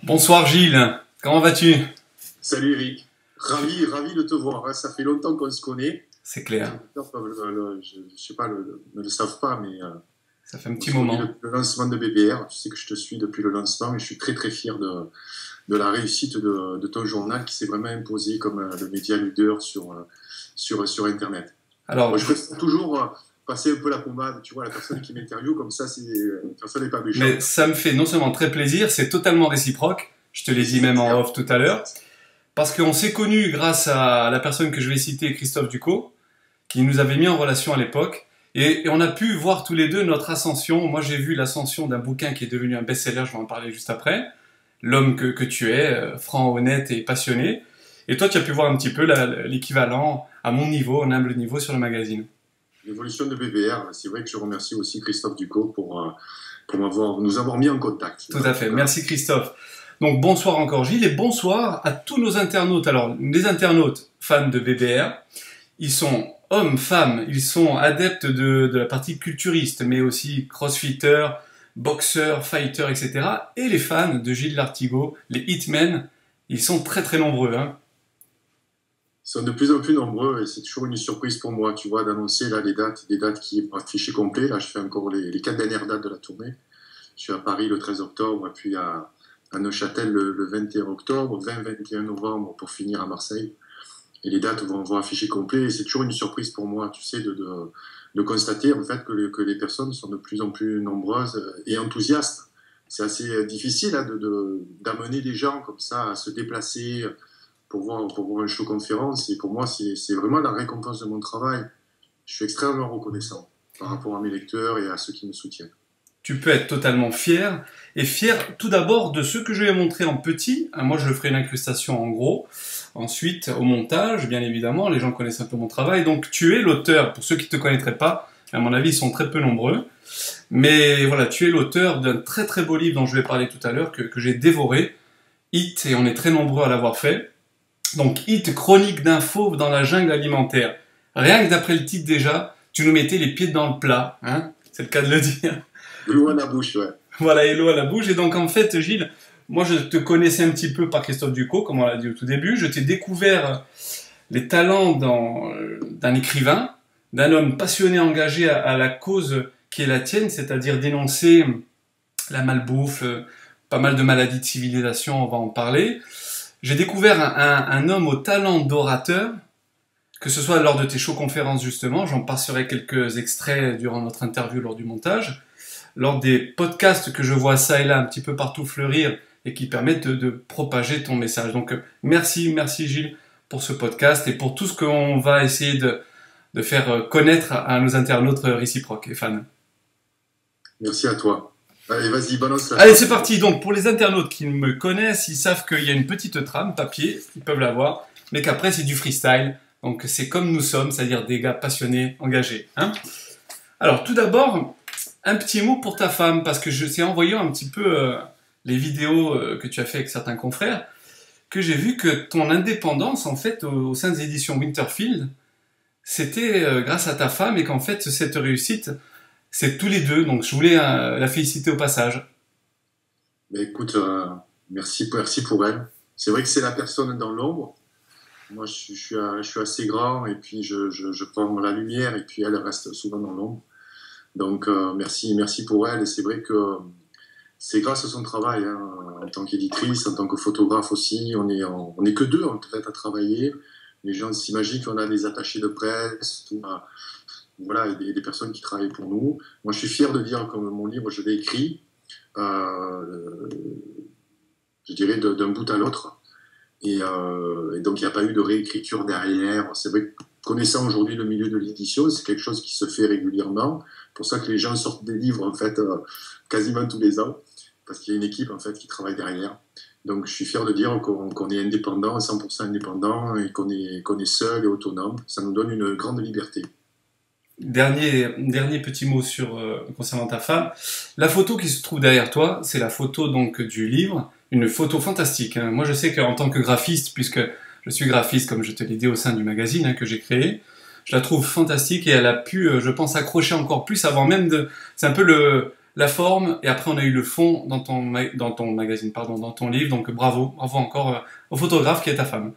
Bonsoir Gilles, comment vas-tu? Salut Eric, ravi de te voir, hein. Ça fait longtemps qu'on se connaît. C'est clair, Je sais pas, ne le savent pas, mais ça fait un on petit se connaît moment. depuis le lancement de BBR. Tu sais que je te suis depuis le lancement et je suis très fier de la réussite de ton journal qui s'est vraiment imposé comme le média leader sur Internet. Alors, Moi, je préfère toujours passer un peu la pommade, tu vois, la personne qui m'interviewe, comme ça, personne n'est pas méchant. mais ça me fait non seulement très plaisir, c'est totalement réciproque, je te l'ai dit même en off tout à l'heure, parce qu'on s'est connus grâce à la personne que je vais citer, Christophe Ducot, qui nous avait mis en relation à l'époque, et on a pu voir tous les deux notre ascension. Moi j'ai vu l'ascension d'un bouquin qui est devenu un best-seller, je vais en parler juste après, L'homme que tu es, franc, honnête et passionné, et toi tu as pu voir un petit peu l'équivalent à mon niveau, un humble niveau sur le magazine. L'évolution de BBR, c'est vrai que je remercie aussi Christophe Ducot pour nous avoir mis en contact. Tout à fait, merci Christophe. Donc bonsoir encore Gilles et bonsoir à tous nos internautes. Alors les internautes fans de BBR, ils sont hommes, femmes, ils sont adeptes de la partie culturiste, mais aussi crossfitters, boxeurs, fighters, etc. Et les fans de Gilles Lartigot, les hitmen, ils sont très nombreux. Hein. Ils sont de plus en plus nombreux et c'est toujours une surprise pour moi, tu vois, d'annoncer là des dates qui sont affichées complet. Là, je fais encore les 4 dernières dates de la tournée. Je suis à Paris le 13 octobre, puis à Neuchâtel le 21 octobre, 20-21 novembre pour finir à Marseille. Et les dates vont afficher complet. Et c'est toujours une surprise pour moi, tu sais, de constater en fait que les personnes sont de plus en plus nombreuses et enthousiastes. C'est assez difficile hein, d'amener des gens comme ça à se déplacer pour voir une show conférence. Et pour moi, c'est vraiment la récompense de mon travail. Je suis extrêmement reconnaissant par rapport à mes lecteurs et à ceux qui me soutiennent. Tu peux être totalement fier, et fier tout d'abord de ce que je vais montrer en petit. Moi, je ferai une incrustation en gros. Ensuite, au montage, bien évidemment, les gens connaissent un peu mon travail. Donc, tu es l'auteur, pour ceux qui ne te connaîtraient pas, à mon avis, ils sont très peu nombreux. Mais voilà, tu es l'auteur d'un très beau livre dont je vais parler tout à l'heure, que j'ai dévoré. Hit, et on est très nombreux à l'avoir fait. Donc, Hit, chronique d'un fauve dans la jungle alimentaire. Rien que d'après le titre déjà, tu nous mettais les pieds dans le plat. Hein, c'est le cas de le dire. L'eau à la bouche, ouais. Voilà, et l'eau à la bouche. Et donc, en fait, Gilles, moi, je te connaissais un petit peu par Christophe Ducot, comme on l'a dit au tout début. Je t'ai découvert les talents d'un écrivain, d'un homme passionné, engagé à la cause qui est la tienne, c'est-à-dire dénoncer la malbouffe, pas mal de maladies de civilisation, on va en parler. J'ai découvert un homme au talent d'orateur, que ce soit lors de tes shows conférences justement, j'en passerai quelques extraits durant notre interview lors du montage, lors des podcasts que je vois ça et là un petit peu partout fleurir et qui permettent de propager ton message. Donc merci Gilles pour ce podcast et pour tout ce qu'on va essayer de faire connaître à nos internautes réciproques et fans. Merci à toi. Allez, vas-y, balance la. Allez, c'est parti. Donc, pour les internautes qui me connaissent, ils savent qu'il y a une petite trame papier, ils peuvent la voir, mais qu'après, c'est du freestyle. Donc, c'est comme nous sommes, c'est-à-dire des gars passionnés, engagés. Hein. Alors, tout d'abord, un petit mot pour ta femme, parce que c'est en voyant un petit peu les vidéos que tu as fait avec certains confrères, que j'ai vu que ton indépendance, en fait, au sein des éditions Winterfield, c'était grâce à ta femme et qu'en fait, cette réussite, c'est tous les deux. Donc, je voulais la féliciter au passage. Mais écoute, merci pour elle. C'est vrai que c'est la personne dans l'ombre. Moi, je suis assez grand et puis je prends la lumière et puis elle reste souvent dans l'ombre. Donc, merci pour elle. Et c'est vrai que c'est grâce à son travail, hein, en tant qu'éditrice, en tant que photographe aussi. On est que deux en fait à travailler. Les gens s'imaginent qu'on a des attachés de presse, tout, voilà, et des personnes qui travaillent pour nous. Moi, je suis fier de dire que mon livre, je l'ai écrit, je dirais, d'un bout à l'autre. Et donc, il n'y a pas eu de réécriture derrière. C'est vrai que connaissant aujourd'hui le milieu de l'édition, c'est quelque chose qui se fait régulièrement. C'est pour ça que les gens sortent des livres, en fait, quasiment tous les ans, parce qu'il y a une équipe, en fait, qui travaille derrière. Donc, je suis fier de dire qu'on est indépendant, 100% indépendant, et qu'on est seul et autonome. Ça nous donne une grande liberté. Dernier petit mot concernant ta femme. La photo qui se trouve derrière toi, c'est la photo donc du livre. Une photo fantastique. Hein. Moi, je sais qu'en tant que graphiste, puisque je suis graphiste, comme je te l'ai dit, au sein du magazine hein, que j'ai créé, je la trouve fantastique et elle a pu, je pense, accrocher encore plus avant même de... C'est un peu la forme, et après on a eu le fond dans dans ton magazine, pardon, dans ton livre. Donc bravo, bravo encore au photographe qui est ta femme.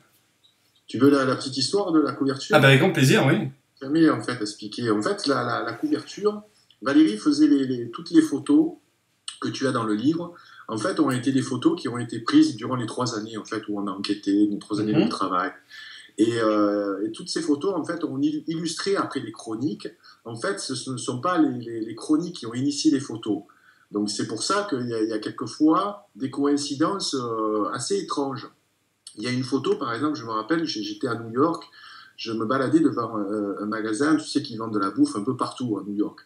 Tu veux la petite histoire de la couverture? Ah ben avec grand plaisir, oui. Jamais en fait expliquer. En fait, la couverture, Valérie faisait toutes les photos que tu as dans le livre. En fait, ont été des photos qui ont été prises durant les 3 années en fait où on a enquêté, les 3 années de travail. Et toutes ces photos, en fait, ont illustré après les chroniques. En fait, ce ne sont pas les chroniques qui ont initié les photos. Donc, c'est pour ça qu'il y a quelquefois des coïncidences assez étranges. Il y a une photo, par exemple, je me rappelle, j'étais à New York, je me baladais devant un magasin, tu sais, qui vend de la bouffe un peu partout à New York.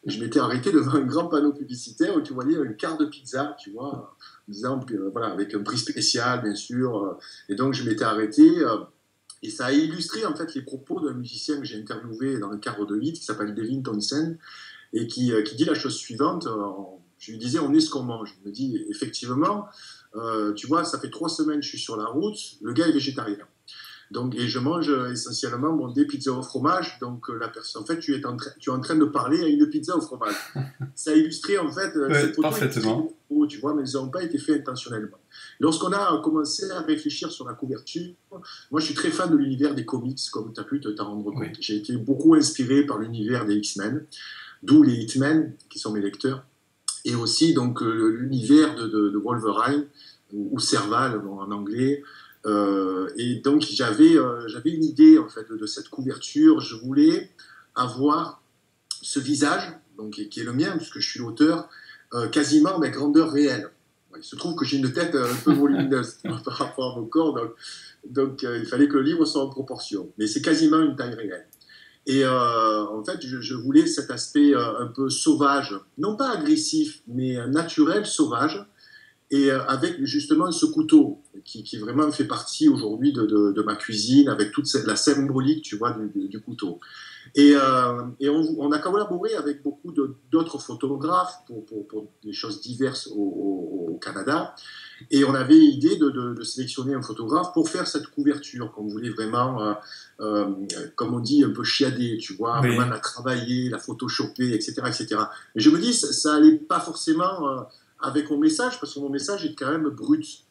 Et je m'étais arrêté devant un grand panneau publicitaire où tu voyais une carte de pizza, tu vois, disant, voilà, avec un prix spécial, bien sûr. Et donc, je m'étais arrêté. Et ça a illustré en fait les propos d'un musicien que j'ai interviewé dans le cadre de Hit, qui s'appelle Devin Townsend, et qui dit la chose suivante. Je lui disais, on est ce qu'on mange. Il me dit, effectivement, tu vois, ça fait 3 semaines que je suis sur la route, le gars est végétarien. Donc, et je mange essentiellement des pizzas au fromage. Donc, la personne, en fait, tu es en train de parler à une pizza au fromage. Ça a illustré, en fait, cette photo. Parfaitement. Tu vois, mais ils n'ont pas été faits intentionnellement. Lorsqu'on a commencé à réfléchir sur la couverture, moi, je suis très fan de l'univers des comics, comme tu as pu t'en rendre compte. Oui. J'ai été beaucoup inspiré par l'univers des X-Men, d'où les Hitmen, qui sont mes lecteurs, et aussi donc l'univers de Wolverine, ou Serval en anglais. Et donc j'avais une idée en fait de cette couverture. Je voulais avoir ce visage, donc qui est le mien puisque je suis l'auteur, quasiment à grandeur réelle. Il se trouve que j'ai une tête un peu volumineuse par rapport à mon corps, donc il fallait que le livre soit en proportion. Mais c'est quasiment une taille réelle. Et en fait, je voulais cet aspect un peu sauvage, non pas agressif, mais naturel, sauvage. Et avec justement ce couteau qui vraiment fait partie aujourd'hui de ma cuisine, avec toute la symbolique, tu vois, du couteau. Et on a collaboré avec beaucoup d'autres photographes pour des choses diverses au Canada. Et on avait l'idée de sélectionner un photographe pour faire cette couverture qu'on voulait vraiment, comme on dit, un peu chiader, tu vois, oui. Vraiment la travailler, la photoshopper, etc., etc. Mais je me dis, ça allait pas forcément avec mon message, parce que mon message est quand même brut.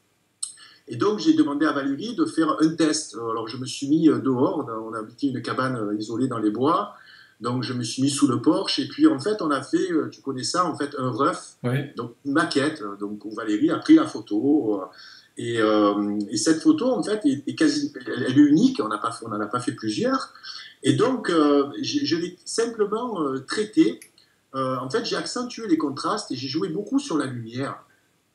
Et donc, j'ai demandé à Valérie de faire un test. Alors, je me suis mis dehors. On habitait une cabane isolée dans les bois. Donc, je me suis mis sous le porche. Et puis, en fait, on a fait, tu connais ça, en fait, un rough. Oui. Donc, une maquette. Donc, où Valérie a pris la photo. Et cette photo, en fait, elle est unique. On n'en a pas fait plusieurs. Et donc, je l'ai simplement traitée. En fait, j'ai accentué les contrastes et j'ai joué beaucoup sur la lumière.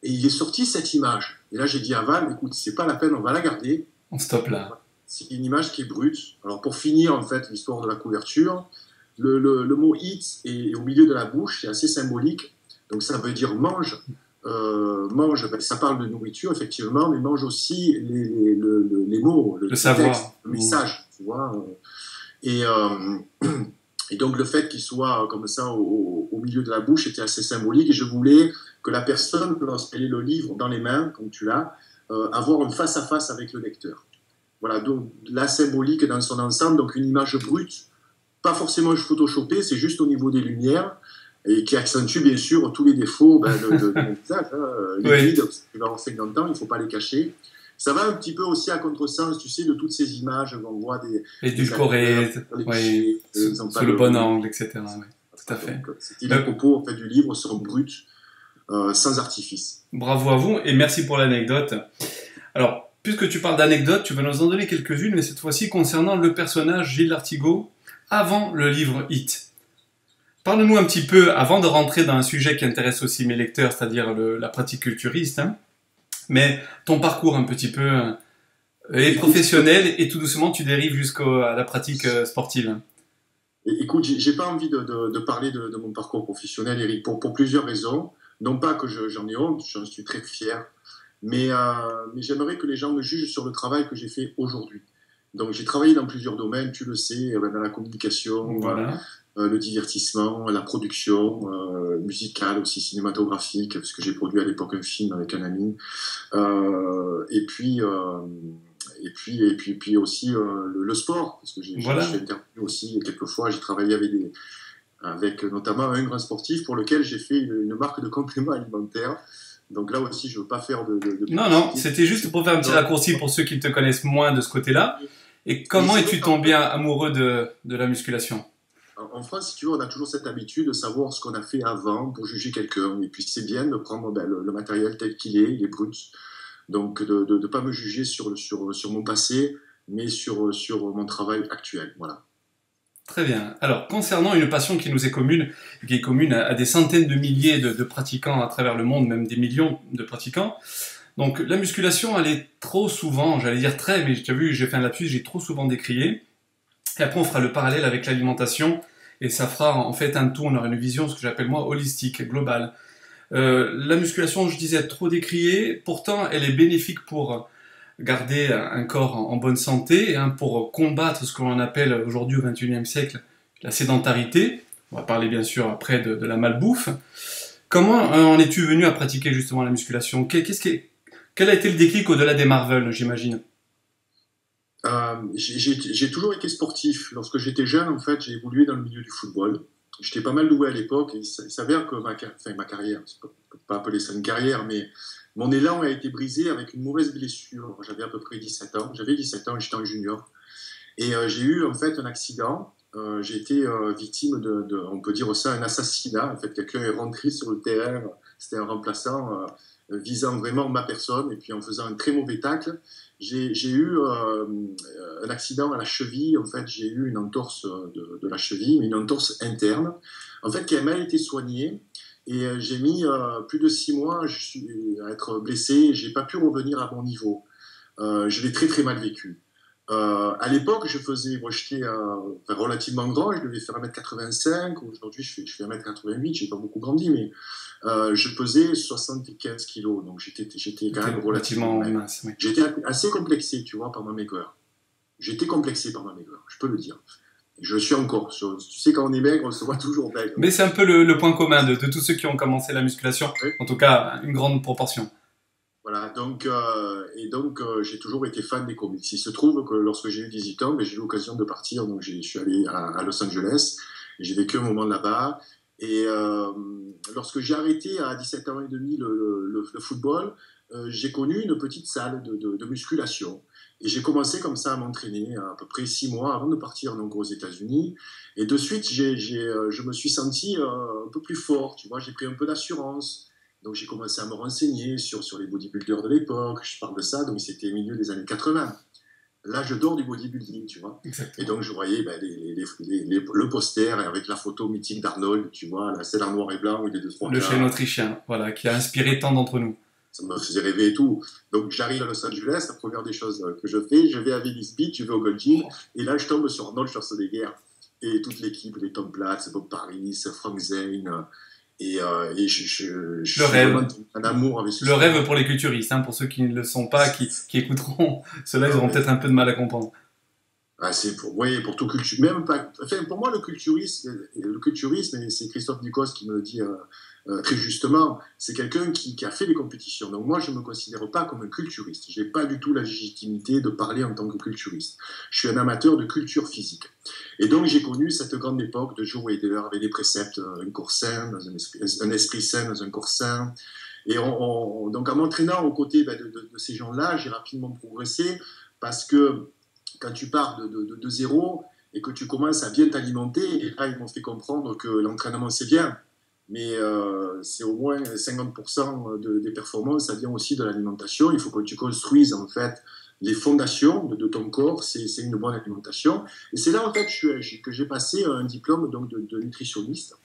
Et il est sorti cette image. Et là, j'ai dit à Val, écoute, c'est pas la peine, on va la garder. On stoppe là. C'est une image qui est brute. Alors, pour finir, en fait, l'histoire de la couverture, le mot « eat » est au milieu de la bouche, c'est assez symbolique. Donc, ça veut dire « mange ». Mange, ben, ça parle de nourriture, effectivement, mais mange aussi les mots, le savoir, texte, le message, tu vois. Et donc, le fait qu'il soit comme ça au milieu de la bouche était assez symbolique. Et je voulais que la personne, lorsqu'elle ait le livre dans les mains, comme tu l'as, avoir un face-à-face avec le lecteur. Voilà, donc la symbolique dans son ensemble, donc une image brute, pas forcément photoshopée, c'est juste au niveau des lumières, et qui accentue bien sûr tous les défauts de mon visage. Les vides, tu vas avoir 50 ans, il ne faut pas les cacher. Ça va un petit peu aussi à contresens, tu sais, de toutes ces images où on voit des... Édulcorées, oui, sous le bon angle, etc. Oui, tout à fait. Les propos en fait, du livre sont bruts, sans artifice. Bravo à vous, et merci pour l'anecdote. Alors, puisque tu parles d'anecdotes, tu vas nous en donner quelques-unes, mais cette fois-ci concernant le personnage Gilles Lartigot, avant le livre Hit. Parle-nous un petit peu, avant de rentrer dans un sujet qui intéresse aussi mes lecteurs, c'est-à-dire la pratique culturiste, hein, mais ton parcours un petit peu est professionnel et tout doucement tu dérives jusqu'à la pratique sportive. Écoute, j'ai pas envie de parler de mon parcours professionnel, Eric, pour plusieurs raisons. Non pas que j'en ai honte, j'en suis très fier, mais j'aimerais que les gens me jugent sur le travail que j'ai fait aujourd'hui. Donc j'ai travaillé dans plusieurs domaines, tu le sais, dans la communication, voilà. Le divertissement, la production musicale aussi, cinématographique, parce que j'ai produit à l'époque un film avec un ami, et puis aussi le sport, parce que j'ai fait interview aussi quelquefois, j'ai travaillé avec avec notamment un grand sportif pour lequel j'ai fait une marque de compléments alimentaires. Donc là aussi, je ne veux pas faire de Non, non, c'était juste pour faire un petit raccourci pour ceux qui te connaissent moins de ce côté-là. Et comment es-tu tombé amoureux de la musculation? En France, si tu veux, on a toujours cette habitude de savoir ce qu'on a fait avant pour juger quelqu'un. Et puis c'est bien de prendre le matériel tel qu'il est, il est brut. Donc de ne pas me juger sur mon passé, mais sur mon travail actuel. Voilà. Très bien. Alors, concernant une passion qui nous est commune, qui est commune à des centaines de milliers de pratiquants à travers le monde, même des millions de pratiquants, donc la musculation, elle est trop souvent, j'allais dire très, mais tu as vu, j'ai fait un lapsus, j'ai trop souvent décrié. Et après, on fera le parallèle avec l'alimentation, et ça fera en fait un tout, on aura une vision, ce que j'appelle moi, holistique, globale. La musculation, je disais, trop décriée, pourtant elle est bénéfique pour garder un corps en bonne santé, hein, pour combattre ce que l'on appelle aujourd'hui au XXIe siècle la sédentarité. On va parler bien sûr après de la malbouffe. Comment en es-tu venu à pratiquer justement la musculation? Quel a été le déclic au-delà des Marvel, j'imagine? J'ai toujours été sportif. Lorsque j'étais jeune, en fait, j'ai évolué dans le milieu du football. J'étais pas mal doué à l'époque. Il s'avère que ma carrière, je ne peux pas appeler ça une carrière, mais mon élan a été brisé avec une mauvaise blessure. J'avais à peu près 17 ans. J'avais 17 ans, j'étais en junior. Et j'ai eu en fait un accident. J'ai été victime on peut dire ça, un assassinat. En fait, quelqu'un est rentré sur le terrain. C'était un remplaçant visant vraiment ma personne. Et puis en faisant un très mauvais tacle, j'ai eu un accident à la cheville. En fait, j'ai eu une entorse de la cheville, mais une entorse interne, en fait, qui a mal été soignée. Et j'ai mis plus de 6 mois à être blessé. J'ai pas pu revenir à mon niveau. Je l'ai très très mal vécu. À l'époque, moi j'étais relativement grand, je devais faire 1m85. Aujourd'hui, je fais 1m88. J'ai pas beaucoup grandi, mais je pesais 75 kilos. Donc j'étais quand même relativement mince. Oui. J'étais assez complexé, tu vois, par ma maigreur. J'étais complexé par ma maigreur, je peux le dire. Je suis encore. Tu sais, quand on est maigre, on se voit toujours maigre. Mais c'est un peu le point commun de tous ceux qui ont commencé la musculation. Oui. En tout cas, une grande proportion. Voilà, donc j'ai toujours été fan des comics. Il se trouve que lorsque j'ai eu 18 ans, j'ai eu l'occasion de partir. Donc je suis allé à Los Angeles. J'ai vécu un moment là-bas. Et lorsque j'ai arrêté à 17 ans et demi le football, j'ai connu une petite salle de musculation. Et j'ai commencé comme ça à m'entraîner à peu près 6 mois avant de partir donc, aux États-Unis. Et de suite, je me suis senti un peu plus fort. Tu vois, j'ai pris un peu d'assurance. Donc j'ai commencé à me renseigner sur les bodybuilders de l'époque. Je parle de ça, donc c'était au milieu des années 80. L'âge d'or du bodybuilding, tu vois. Exactement. Et donc je voyais le poster avec la photo mythique d'Arnold, tu vois, la scène en noir et blanc, il est de 3 le chêne autrichien, voilà, qui a inspiré tant d'entre nous. Ça me faisait rêver et tout. Donc j'arrive à Los Angeles, la première des choses que je fais, je vais à Venice Beach, je vais au Gold Gym, et là je tombe sur Arnold Schwarzenegger et toute l'équipe, les Tom Platz, Bob Paris, Frank Zane. Et je le rêve. Un amour avec ce le rêve pour les culturistes, hein, pour ceux qui ne le sont pas, qui écouteront, ceux-là ils auront peut-être un peu de mal à comprendre. Ah, c'est pour tout culture. Même pas. Enfin, pour moi, le culturisme, et c'est Christophe Ducos qui me le dit très justement, c'est quelqu'un qui a fait des compétitions. Donc moi, je ne me considère pas comme un culturiste. Je n'ai pas du tout la légitimité de parler en tant que culturiste. Je suis un amateur de culture physique. Et donc, j'ai connu cette grande époque de Joe Weider avec des préceptes, un corps sain, un esprit sain dans un corps sain. Et donc, en m'entraînant aux côtés de ces gens-là, j'ai rapidement progressé parce que quand tu pars de zéro et que tu commences à bien t'alimenter, et là, ils m'ont fait comprendre que l'entraînement, c'est bien, mais c'est au moins 50% des performances, ça vient aussi de l'alimentation. Il faut que tu construises, en fait, les fondations de ton corps, c'est une bonne alimentation. Et c'est là, en fait, que j'ai passé un diplôme donc, de nutritionniste,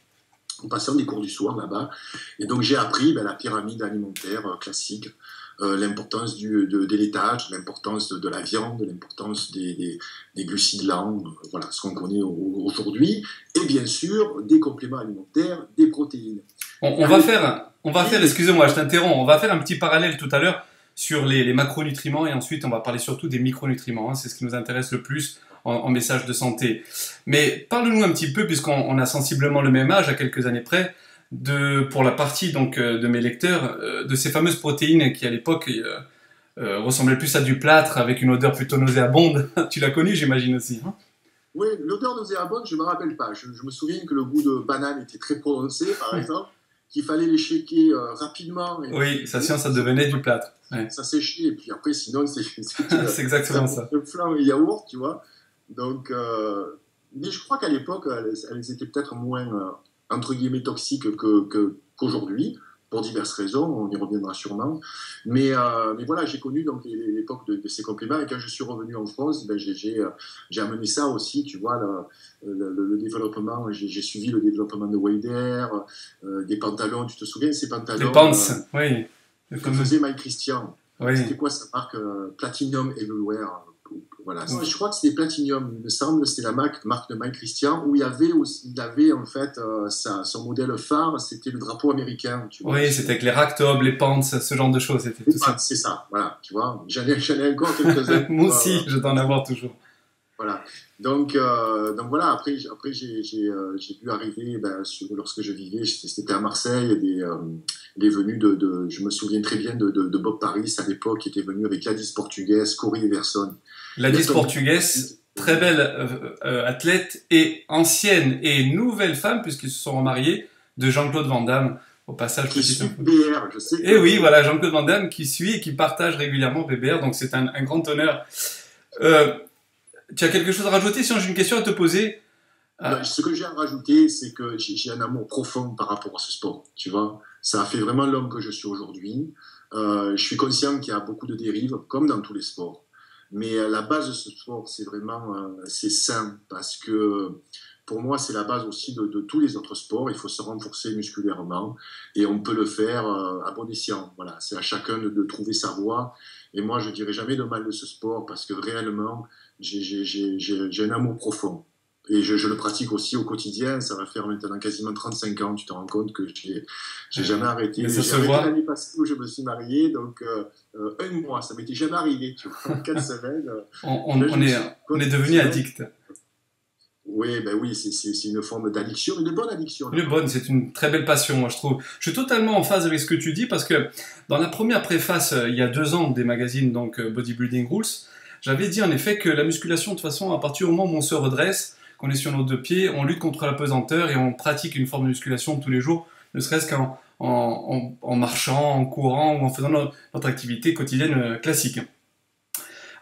en passant des cours du soir là-bas. Et donc, j'ai appris la pyramide alimentaire classique, l'importance des laitages, l'importance de la viande, l'importance des glucides lents, voilà, ce qu'on connaît aujourd'hui, et bien sûr, des compléments alimentaires, des protéines. On va faire, excusez-moi, je t'interromps, on va faire un petit parallèle tout à l'heure sur les macronutriments, et ensuite on va parler surtout des micronutriments, hein, c'est ce qui nous intéresse le plus en message de santé. Mais parle-nous un petit peu, puisqu'on a sensiblement le même âge, à quelques années près, pour la partie donc de mes lecteurs, de ces fameuses protéines qui à l'époque ressemblaient plus à du plâtre avec une odeur plutôt nauséabonde. Tu l'as connu, j'imagine aussi. Hein? Oui, l'odeur nauséabonde, je ne me rappelle pas. Je me souviens que le goût de banane était très prononcé, par exemple, qu'il fallait les shaker rapidement. Et Oui, puis, ça, sinon, ça devenait du plâtre. Ouais. ça séchait, et puis après, sinon, C'est exactement ça. le flan et yaourt, tu vois. Donc, mais je crois qu'à l'époque, elles étaient peut-être moins, entre guillemets, toxiques qu'aujourd'hui, pour diverses raisons, on y reviendra sûrement. Mais voilà, j'ai connu donc l'époque de ces compléments, et quand je suis revenu en France, ben, j'ai amené ça aussi, tu vois, le développement, j'ai suivi le développement de Wayder, des pantalons, tu te souviens, ces pantalons Les pants, oui. que faisait Mike Christian. Oui. C'était quoi sa marque Platinum Everywhere. Voilà. Oui. Je crois que c'était Platinum, il me semble, c'était la marque de Mike Christian, où il y avait en fait son modèle phare, c'était le drapeau américain. Tu vois, oui, c'était avec les racktobs, les pants, ce genre de choses. C'était tout ça. C'est ça, voilà, tu vois. J'en ai encore quelques-uns. Moi aussi, je dois en avoir toujours. Voilà. Donc voilà, après j'ai pu arriver, lorsque je vivais, c'était à Marseille, des venus je me souviens très bien de Bob Paris à l'époque, qui était venu avec Gladys Portugaise, Cory Everson. Gladys Portugaise, très belle athlète et ancienne et nouvelle femme, puisqu'ils se sont remariés, de Jean-Claude Van Damme. Au passage, qui suit BR, je sais. Et oui, voilà, Jean-Claude Van Damme qui suit et qui partage régulièrement BBR, donc c'est un grand honneur. Tu as quelque chose à rajouter? Sinon, j'ai une question à te poser. Ce que j'ai à rajouter, c'est que j'ai un amour profond par rapport à ce sport. Tu vois, ça a fait vraiment l'homme que je suis aujourd'hui. Je suis conscient qu'il y a beaucoup de dérives, comme dans tous les sports. Mais la base de ce sport, c'est vraiment c'est sain, parce que pour moi, c'est la base aussi de tous les autres sports. Il faut se renforcer musculairement, et on peut le faire à bon escient. Voilà, c'est à chacun de trouver sa voie. Et moi, je dirais jamais de mal de ce sport, parce que réellement, j'ai un amour profond. Et je le pratique aussi au quotidien. Ça va faire maintenant quasiment 35 ans. Tu te rends compte que j'ai jamais arrêté. J'ai arrêté l'année passée où je me suis marié. Donc, un mois, ça m'était jamais arrivé. Tu vois, 4 semaines. On est devenu addict. Oui, ben oui, c'est une forme d'addiction, une bonne addiction. Une bonne, c'est une très belle passion, moi, je trouve. Je suis totalement en phase avec ce que tu dis, parce que dans la première préface, il y a 2 ans, des magazines, donc Bodybuilding Rules, j'avais dit en effet que la musculation, de toute façon, à partir du moment où on se redresse, qu'on est sur nos 2 pieds, on lutte contre la pesanteur et on pratique une forme de musculation tous les jours, ne serait-ce qu'en marchant, en courant ou en faisant notre activité quotidienne classique.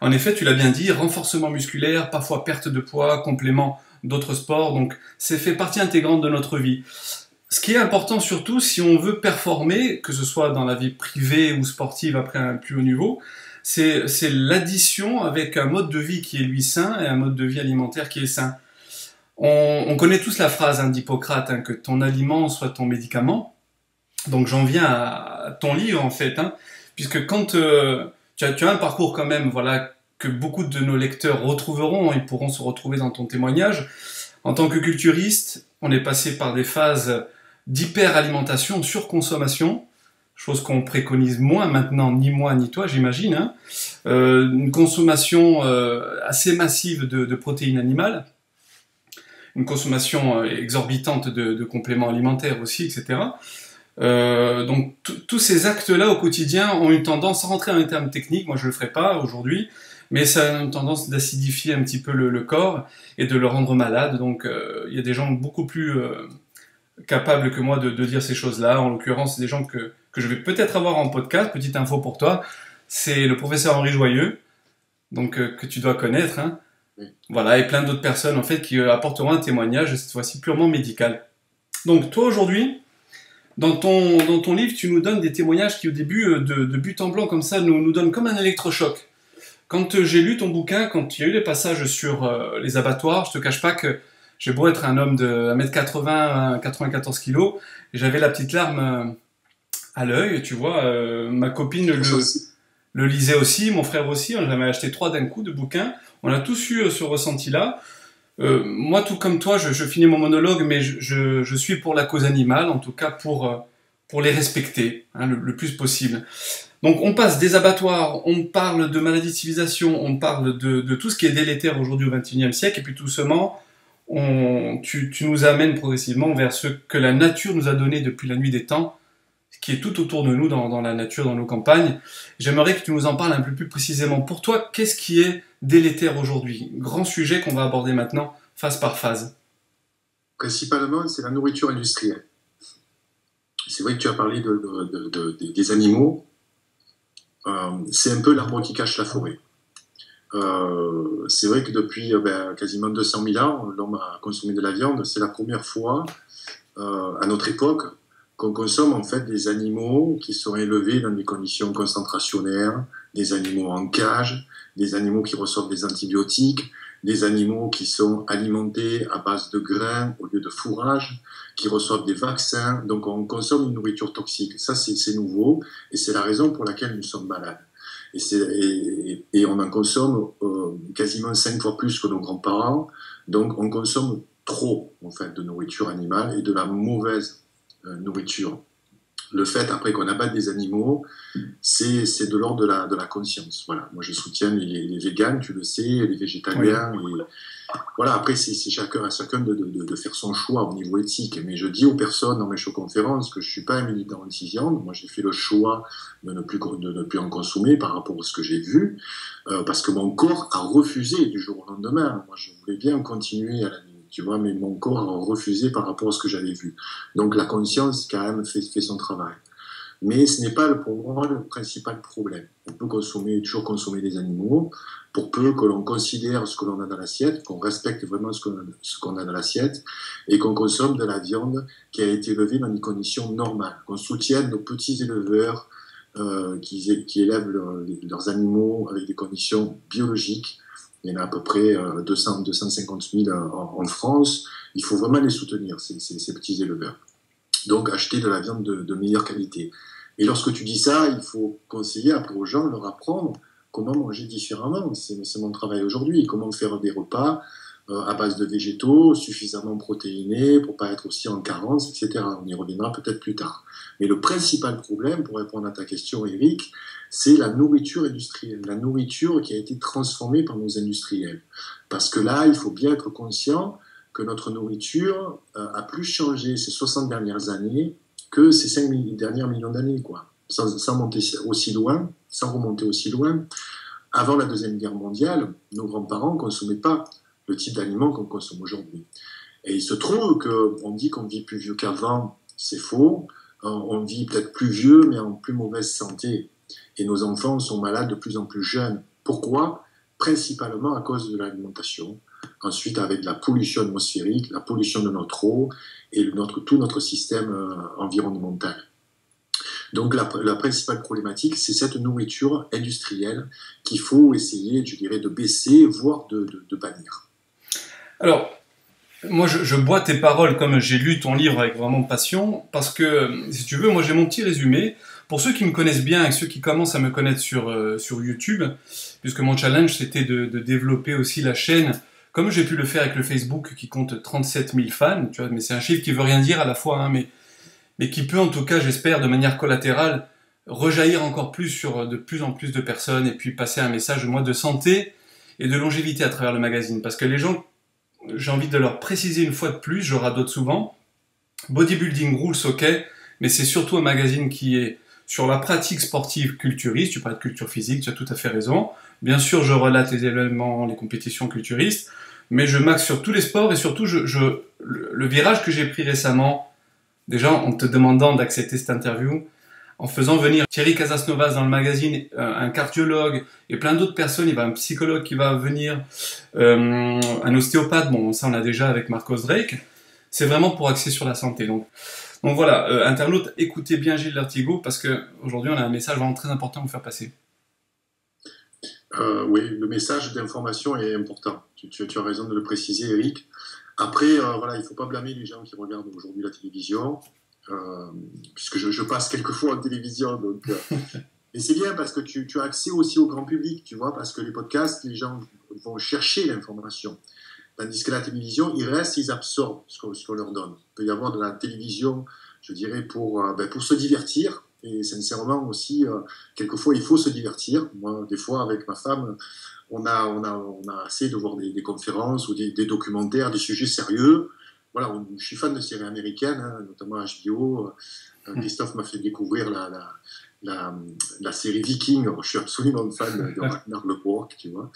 En effet, tu l'as bien dit, renforcement musculaire, parfois perte de poids, complément d'autres sports, donc c'est fait partie intégrante de notre vie. Ce qui est important surtout, si on veut performer, que ce soit dans la vie privée ou sportive après un plus haut niveau, c'est l'addition avec un mode de vie qui est lui sain et un mode de vie alimentaire qui est sain. On connaît tous la phrase d'Hippocrate, que ton aliment soit ton médicament. Donc j'en viens à ton livre en fait, puisque quand tu as un parcours quand même, voilà, que beaucoup de nos lecteurs retrouveront, ils pourront se retrouver dans ton témoignage. En tant que culturiste, on est passé par des phases d'hyperalimentation, surconsommation, chose qu'on préconise moins maintenant, ni moi ni toi, j'imagine. Une consommation assez massive de protéines animales, une consommation exorbitante de compléments alimentaires aussi, etc. Donc tous ces actes-là au quotidien ont une tendance, sans rentrer dans les termes techniques, moi je le ferai pas aujourd'hui, mais ça a une tendance d'acidifier un petit peu le corps et de le rendre malade. Donc il y a des gens beaucoup plus capables que moi de dire ces choses-là. En l'occurrence, c'est des gens que je vais peut-être avoir en podcast. Petite info pour toi, c'est le professeur Henri Joyeux, donc que tu dois connaître. Oui. Voilà, et plein d'autres personnes en fait qui apporteront un témoignage, cette fois-ci purement médical. Donc toi aujourd'hui, dans ton livre, tu nous donnes des témoignages qui au début, de but en blanc comme ça, nous donnent comme un électrochoc. Quand j'ai lu ton bouquin, quand il y a eu les passages sur les abattoirs, je te cache pas que j'ai beau être un homme de 1m80, 94 kg, et j'avais la petite larme à l'œil, tu vois. Ma copine le lisait aussi, mon frère aussi, on avait acheté 3 d'un coup de bouquins. On a tous eu ce ressenti-là. Moi, tout comme toi, je finis mon monologue, mais je suis pour la cause animale, en tout cas pour les respecter le plus possible. Donc on passe des abattoirs, on parle de maladies de civilisation, on parle de tout ce qui est délétère aujourd'hui au XXIe siècle, et puis tout doucement, tu nous amènes progressivement vers ce que la nature nous a donné depuis la nuit des temps, qui est tout autour de nous, dans la nature, dans nos campagnes. J'aimerais que tu nous en parles un peu plus précisément. Pour toi, qu'est-ce qui est délétère aujourd'hui? Grand sujet qu'on va aborder maintenant phase par phase? Principalement, c'est la nourriture industrielle. C'est vrai que tu as parlé des animaux. C'est un peu l'arbre qui cache la forêt. C'est vrai que depuis quasiment 200 000 ans, l'homme a consommé de la viande. C'est la première fois, à notre époque, qu'on consomme en fait des animaux qui sont élevés dans des conditions concentrationnaires, des animaux en cage, des animaux qui reçoivent des antibiotiques, des animaux qui sont alimentés à base de grains au lieu de fourrage, qui reçoivent des vaccins. Donc on consomme une nourriture toxique. Ça, c'est nouveau et c'est la raison pour laquelle nous sommes malades. Et on en consomme quasiment 5 fois plus que nos grands-parents. Donc on consomme trop en fait de nourriture animale et de la mauvaise nourriture. Le fait après qu'on abatte des animaux, c'est de l'ordre de la conscience. Voilà. Moi je soutiens les véganes, tu le sais, les végétaliens. Oui. Voilà, après c'est à chacun de faire son choix au niveau éthique. Mais je dis aux personnes dans mes showconférences que je ne suis pas un militant anti-viande. Moi j'ai fait le choix de ne plus en consommer par rapport à ce que j'ai vu, parce que mon corps a refusé du jour au lendemain. Moi je voulais bien continuer à la limite, tu vois, mais mon corps a refusé par rapport à ce que j'avais vu. Donc la conscience quand même fait son travail. Mais ce n'est pas pour moi le principal problème. On peut toujours consommer des animaux, pour peu que l'on considère ce que l'on a dans l'assiette, qu'on respecte vraiment ce qu'on a dans l'assiette, et qu'on consomme de la viande qui a été élevée dans des conditions normales, qu'on soutienne nos petits éleveurs qui élèvent leurs animaux avec des conditions biologiques. Il y en a à peu près 250 000 en France. Il faut vraiment les soutenir, ces petits éleveurs. Donc acheter de la viande de meilleure qualité. Et lorsque tu dis ça, il faut conseiller après aux gens, leur apprendre comment manger différemment. C'est mon travail aujourd'hui. Comment faire des repas à base de végétaux, suffisamment protéinés pour pas être aussi en carence, etc. On y reviendra peut-être plus tard. Mais le principal problème, pour répondre à ta question, Eric, c'est la nourriture industrielle. La nourriture qui a été transformée par nos industriels. Parce que là, il faut bien être conscient que notre nourriture a plus changé ces 60 dernières années que ces 5 derniers millions d'années, quoi. Sans remonter aussi loin. Avant la Deuxième Guerre mondiale, nos grands-parents ne consommaient pas le type d'aliments qu'on consomme aujourd'hui. Et il se trouve qu'on dit qu'on vit plus vieux qu'avant, c'est faux. On vit peut-être plus vieux, mais en plus mauvaise santé. Et nos enfants sont malades de plus en plus jeunes. Pourquoi ? Principalement à cause de l'alimentation. Ensuite, avec la pollution atmosphérique, la pollution de notre eau et tout notre système environnemental. Donc la principale problématique, c'est cette nourriture industrielle qu'il faut essayer, je dirais, de baisser, voire de bannir. Alors, moi je bois tes paroles comme j'ai lu ton livre avec vraiment passion, parce que, si tu veux, moi j'ai mon petit résumé. Pour ceux qui me connaissent bien et ceux qui commencent à me connaître sur YouTube, puisque mon challenge c'était de développer aussi la chaîne, comme j'ai pu le faire avec le Facebook qui compte 37 000 fans, tu vois, mais c'est un chiffre qui veut rien dire à la fois, hein, mais qui peut en tout cas, j'espère, de manière collatérale, rejaillir encore plus sur de plus en plus de personnes et puis passer un message, moi, de santé et de longévité à travers le magazine. Parce que les gens, j'ai envie de leur préciser une fois de plus, je radote souvent, bodybuilding rules, ok, mais c'est surtout un magazine qui est sur la pratique sportive culturiste. Tu parles de culture physique, tu as tout à fait raison. Bien sûr, je relate les événements, les compétitions culturistes, mais je m'axe sur tous les sports et surtout le virage que j'ai pris récemment, déjà en te demandant d'accepter cette interview, en faisant venir Thierry Casasnovas dans le magazine, un cardiologue et plein d'autres personnes, il va un psychologue qui va venir, un ostéopathe, bon ça on l'a déjà avec Marcos Drake, c'est vraiment pour axer sur la santé. Donc voilà, internautes, écoutez bien Gilles Lartigot parce qu'aujourd'hui on a un message vraiment très important à vous faire passer. Oui, le message d'information est important. Tu as raison de le préciser, Eric. Après, voilà, il ne faut pas blâmer les gens qui regardent aujourd'hui la télévision, puisque je passe quelquefois en télévision. Donc, et c'est bien parce que tu as accès aussi au grand public, tu vois, parce que les podcasts, les gens vont chercher l'information. Tandis que la télévision, ils restent, ils absorbent ce qu'on leur donne. Il peut y avoir de la télévision, je dirais, pour se divertir. Et sincèrement aussi, quelquefois, il faut se divertir. Moi, des fois, avec ma femme, on a assez de voir des conférences ou des documentaires, des sujets sérieux. Voilà, je suis fan de séries américaines, hein, notamment HBO. Christophe m'a fait découvrir la, la série Viking. Alors, je suis absolument fan de Ragnar Lothbrok, tu vois.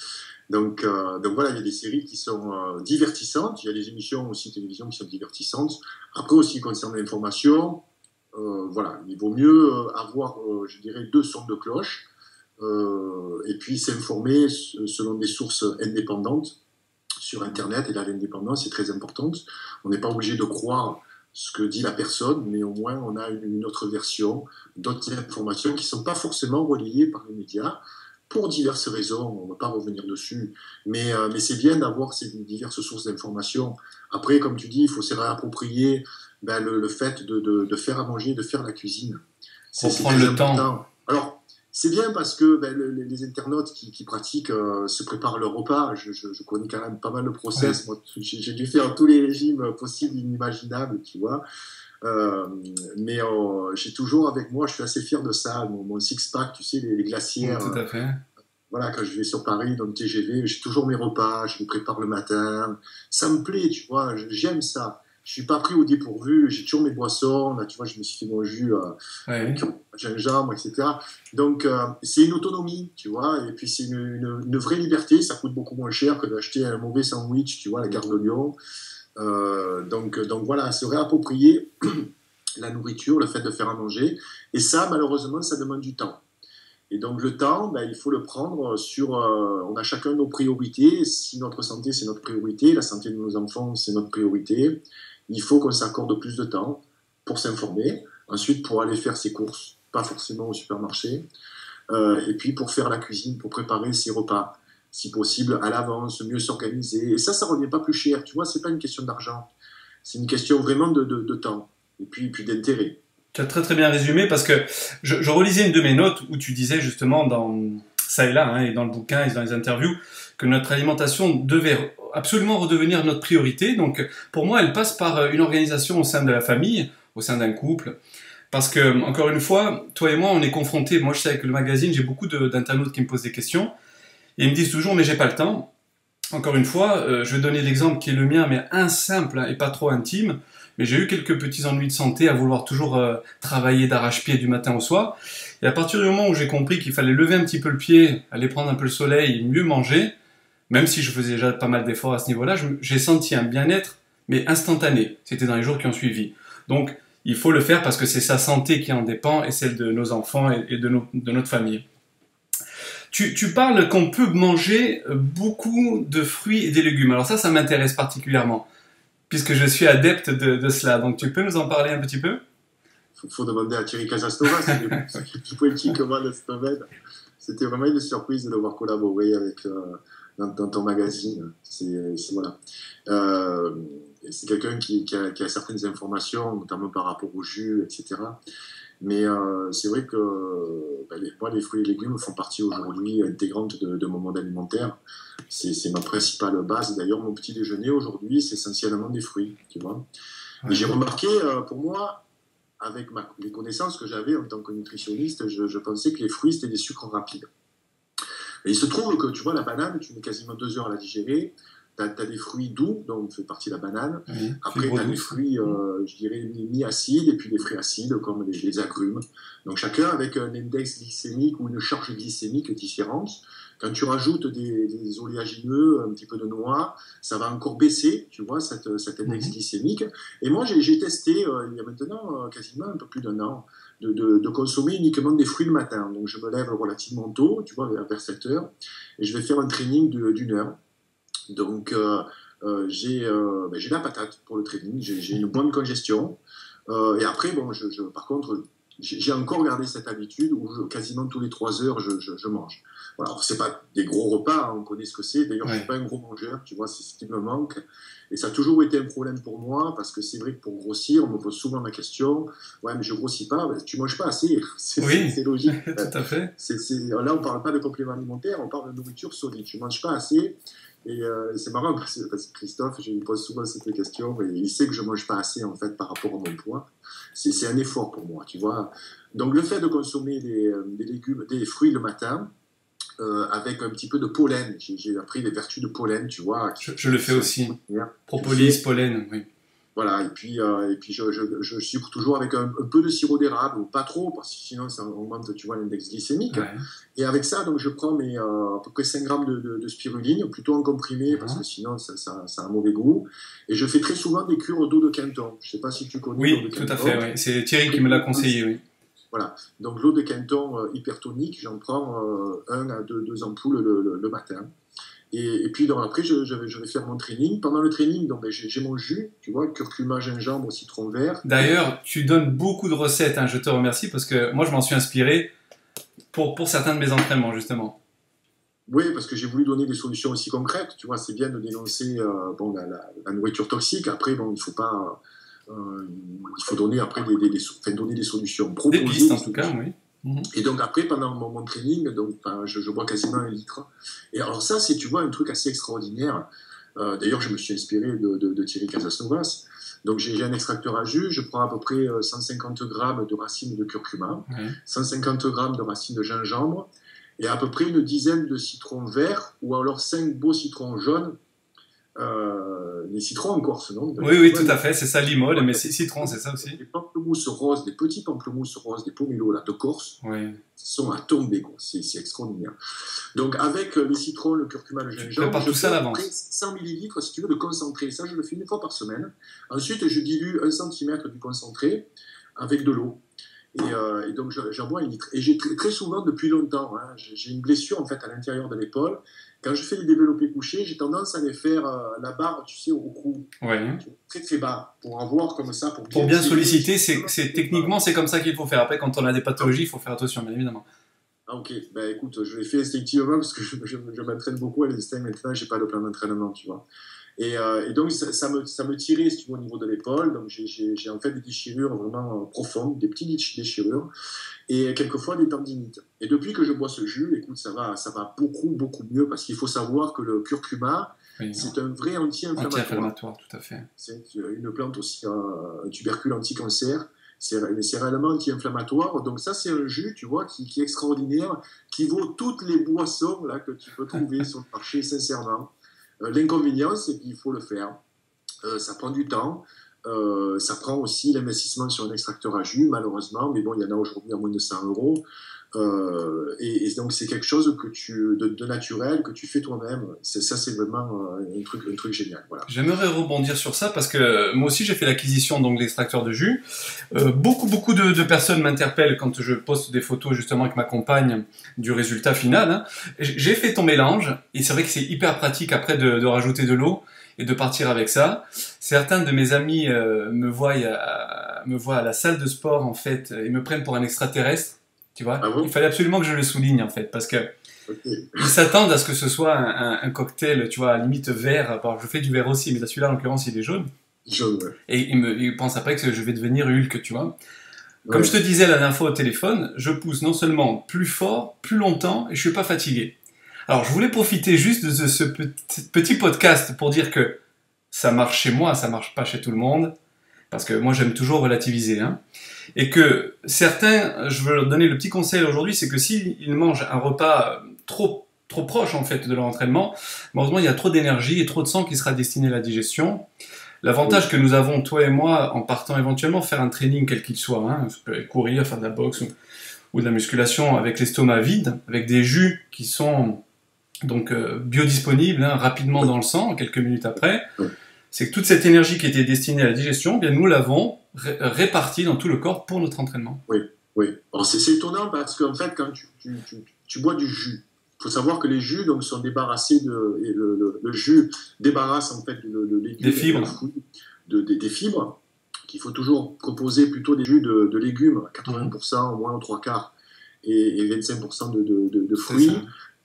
Donc voilà, il y a des séries qui sont divertissantes. Il y a des émissions aussi télévision qui sont divertissantes. Après aussi, concernant l'information, voilà, il vaut mieux avoir, je dirais, deux sons de cloche et puis s'informer selon des sources indépendantes sur Internet. Et là, l'indépendance est très importante. On n'est pas obligé de croire ce que dit la personne, mais au moins on a une autre version, d'autres informations qui ne sont pas forcément relayées par les médias, pour diverses raisons, on ne va pas revenir dessus, mais c'est bien d'avoir ces diverses sources d'informations. Après, comme tu dis, il faut se réapproprier le fait de faire à manger, de faire la cuisine. Pour prendre le temps. Alors, c'est bien parce que les internautes qui pratiquent se préparent leur repas. Je connais quand même pas mal le process. Ouais. Moi, j'ai dû faire tous les régimes possibles et inimaginables, tu vois. Mais j'ai toujours avec moi, je suis assez fier de ça, mon six-pack, tu sais, les glacières. Tout à fait. Voilà, quand je vais sur Paris, dans le TGV, j'ai toujours mes repas, je les prépare le matin. Ça me plaît, tu vois, j'aime ça. Je suis pas pris au dépourvu, j'ai toujours mes boissons. Là, tu vois, je me suis fait mon jus gingembre, etc. Donc, c'est une autonomie, tu vois, et puis c'est une vraie liberté. Ça coûte beaucoup moins cher que d'acheter un mauvais sandwich, tu vois, à la gare de Lyon. Donc voilà, se réapproprier la nourriture, le fait de faire à manger. Et ça, malheureusement, ça demande du temps. Et donc le temps, il faut le prendre sur... on a chacun nos priorités. Si notre santé, c'est notre priorité, la santé de nos enfants, c'est notre priorité, il faut qu'on s'accorde plus de temps pour s'informer. Ensuite, pour aller faire ses courses, pas forcément au supermarché. Et puis pour faire la cuisine, pour préparer ses repas. Si possible, à l'avance, mieux s'organiser. Et ça revient pas plus cher. Tu vois, c'est pas une question d'argent. C'est une question vraiment de temps. Et puis d'intérêt. Tu as très très bien résumé parce que je relisais une de mes notes où tu disais justement dans ça et là, et dans le bouquin et dans les interviews, que notre alimentation devait absolument redevenir notre priorité. Donc pour moi, elle passe par une organisation au sein de la famille, au sein d'un couple. Parce que, encore une fois, toi et moi, on est confrontés. Moi, je sais avec le magazine, j'ai beaucoup d'internautes qui me posent des questions. Et ils me disent toujours, mais j'ai pas le temps. Encore une fois, je vais donner l'exemple qui est le mien, mais un simple et pas trop intime. Mais j'ai eu quelques petits ennuis de santé à vouloir toujours travailler d'arrache-pied du matin au soir. Et à partir du moment où j'ai compris qu'il fallait lever un petit peu le pied, aller prendre un peu le soleil, mieux manger, même si je faisais déjà pas mal d'efforts à ce niveau-là, j'ai senti un bien-être, mais instantané. C'était dans les jours qui ont suivi. Donc, il faut le faire parce que c'est sa santé qui en dépend et celle de nos enfants et de notre famille. Tu parles qu'on peut manger beaucoup de fruits et des légumes. Alors ça m'intéresse particulièrement, puisque je suis adepte de cela. Donc tu peux nous en parler un petit peu? Il faut demander à Thierry Casastova, c'est le plus politique moi de ce domaine. C'était vraiment une surprise de devoir collaborer avec, dans ton magazine. Voilà. C'est quelqu'un qui a certaines informations, notamment par rapport au jus, etc. Mais c'est vrai que moi, les fruits et légumes font partie aujourd'hui intégrante de mon mode alimentaire. C'est ma principale base. D'ailleurs, mon petit déjeuner aujourd'hui, c'est essentiellement des fruits, tu vois. Et j'ai remarqué, pour moi, avec les connaissances que j'avais en tant que nutritionniste, je pensais que les fruits, c'était des sucres rapides. Et il se trouve que, tu vois, la banane, tu mets quasiment 2 heures à la digérer. Tu as des fruits doux, donc fait partie de la banane. Oui, après, tu as des fruits, je dirais, mi-acides, et puis des fruits acides, comme les agrumes. Donc, chacun avec un index glycémique ou une charge glycémique différente. Quand tu rajoutes des oléagineux, un petit peu de noix, ça va encore baisser, tu vois, cet index glycémique. Et moi, j'ai testé, il y a maintenant quasiment un peu plus d'1 an, de consommer uniquement des fruits le matin. Donc, je me lève relativement tôt, tu vois, vers 7 heures, et je vais faire un training d'1 heure. Donc, j'ai la patate pour le training, j'ai une bonne congestion. Et après, bon, par contre, j'ai encore gardé cette habitude où quasiment tous les 3 heures, je mange. Voilà, alors, c'est pas des gros repas, hein, on connaît ce que c'est. D'ailleurs, je suis pas un gros mangeur, tu vois, c'est ce qui me manque. Et ça a toujours été un problème pour moi, parce que c'est vrai que pour grossir, on me pose souvent la question, ouais, mais je grossis pas, tu manges pas assez. C'est logique. Tout à fait. Là, on parle pas de compléments alimentaires, on parle de nourriture solide. Tu manges pas assez. Et c'est marrant parce que Christophe, je lui pose souvent cette question, et il sait que je ne mange pas assez en fait par rapport à mon poids. C'est un effort pour moi, tu vois. Donc le fait de consommer des légumes, des fruits le matin, avec un petit peu de pollen, j'ai appris les vertus de pollen, tu vois. Je le fais aussi. Propolis, pollen, oui. Voilà, et puis je sucre toujours avec un peu de sirop d'érable, ou pas trop, parce que sinon ça augmente, tu vois, l'index glycémique. Ouais. Et avec ça, donc je prends à peu près 5 grammes de spiruline, plutôt en comprimé, parce que sinon ça a un mauvais goût. Et je fais très souvent des cures d'eau de Quinton. Je ne sais pas si tu connais l'eau Oui, de tout à Quinton. fait, oui. C'est Thierry qui me l'a conseillé, oui. Voilà, donc l'eau de Quinton hypertonique, j'en prends 1 à 2 ampoules le matin. Et puis donc, après, je vais faire mon training. Pendant le training, donc, ben, j'ai mon jus, tu vois, curcuma, gingembre, citron vert. D'ailleurs, tu donnes beaucoup de recettes, hein, je te remercie, parce que moi, je m'en suis inspiré pour certains de mes entraînements, justement. Oui, parce que j'ai voulu donner des solutions aussi concrètes. Tu vois, c'est bien de dénoncer bon, la nourriture toxique. Après, bon, il faut pas, il faut donner après donner des solutions, Des proposer pistes, des en tout cas, solutions. oui. Mhm. Et donc après, pendant mon training, donc, je bois quasiment 1 litre. Et alors ça, c'est, tu vois, un truc assez extraordinaire. D'ailleurs, je me suis inspiré de Thierry Casasnovas. Donc j'ai un extracteur à jus, je prends à peu près 150 grammes de racines de curcuma, Ouais. 150 grammes de racines de gingembre, et à peu près une dizaine de citrons verts, ou alors 5 beaux citrons jaunes. Les citrons en Corse, non? Oui, oui, tout à fait, c'est ça, limol, mais citron, c'est ça aussi. Des pamplemousses roses, des petits pamplemousses roses, des pomelos là, de Corse, Oui. sont à tomber, quoi. C'est extraordinaire. Donc avec les citrons, le curcuma, le gingembre, prépares je tout ça fais à à peu près l'avance. 100 millilitres, si tu veux, de concentré. Ça, je le fais 1 fois par semaine. Ensuite, je dilue 1 centimètre du concentré avec de l'eau. Et donc, j'en bois 1 litre. Et j'ai très souvent, depuis longtemps, hein, j'ai une blessure en fait à l'intérieur de l'épaule. Quand je fais les développés couchés, j'ai tendance à les faire la barre, tu sais, au cou, Oui. très très bas, pour avoir comme ça, Pour bien tirer. solliciter, techniquement, c'est comme ça qu'il faut faire. Après, quand on a des pathologies, il faut faire attention, bien évidemment. Ah ok, ben écoute, je l'ai fait instinctivement parce que je m'entraîne beaucoup à l'instinct maintenant, j'ai pas de plan d'entraînement, tu vois. Et donc ça me tirait, si tu vois, au niveau de l'épaule, donc j'ai en fait des déchirures vraiment profondes, des petites déchirures, et quelquefois des tendinites. Et depuis que je bois ce jus, écoute, ça va beaucoup, beaucoup mieux, parce qu'il faut savoir que le curcuma, Oui. c'est un vrai anti-inflammatoire. Anti-inflammatoire, tout à fait. C'est une plante aussi, un tubercule anti-cancer. C'est réellement anti-inflammatoire. Donc ça, c'est un jus, tu vois, qui est extraordinaire, qui vaut toutes les boissons là, que tu peux trouver sur le marché, sincèrement. L'inconvénient, c'est qu'il faut le faire. Ça prend du temps. Ça prend aussi l'investissement sur un extracteur à jus, malheureusement. Mais bon, il y en a aujourd'hui à moins de 100 euros. Et donc, c'est quelque chose de naturel que tu fais toi-même. Ça, c'est vraiment un truc génial. Voilà. J'aimerais rebondir sur ça parce que moi aussi j'ai fait l'acquisition donc d'extracteurs de jus. Beaucoup de personnes m'interpellent quand je poste des photos justement avec ma compagne du résultat final. Hein. J'ai fait ton mélange et c'est vrai que c'est hyper pratique après de rajouter de l'eau et de partir avec ça. Certains de mes amis me voient à la salle de sport en fait et me prennent pour un extraterrestre. Tu vois, Ah bon? il fallait absolument que je le souligne en fait parce que Okay. ils s'attendent à ce que ce soit un cocktail, tu vois, à limite vert. Alors, je fais du vert aussi, mais là, celui-là, en l'occurrence, il est jaune. Jaune, ouais. Et ils pensent après que je vais devenir Hulk, tu vois. Comme Ouais. je te disais la dernière fois au téléphone, je pousse non seulement plus fort, plus longtemps, et je suis pas fatigué. Alors, je voulais profiter juste de ce petit podcast pour dire que ça marche chez moi, ça marche pas chez tout le monde. Parce que moi, j'aime toujours relativiser, hein. Et que certains, je veux leur donner le petit conseil aujourd'hui, c'est que s'ils mangent un repas trop proche en fait de leur entraînement, malheureusement il y a trop d'énergie et trop de sang qui sera destiné à la digestion. L'avantage que nous avons, toi et moi, en partant éventuellement faire un training quel qu'il soit, hein, ça peut être courir, faire de la boxe ou de la musculation avec l'estomac vide, avec des jus qui sont donc biodisponibles, hein, rapidement dans le sang, quelques minutes après, c'est que toute cette énergie qui était destinée à la digestion, eh bien nous l'avons répartie dans tout le corps pour notre entraînement. Oui, oui. Alors c'est étonnant parce qu'en fait, quand tu bois du jus, il faut savoir que les jus donc, sont débarrassés et le jus débarrasse en fait le légume, des fibres, des fibres, qu'il faut toujours proposer plutôt des jus de légumes, 80% au moins aux 3/4, et 25% de fruits.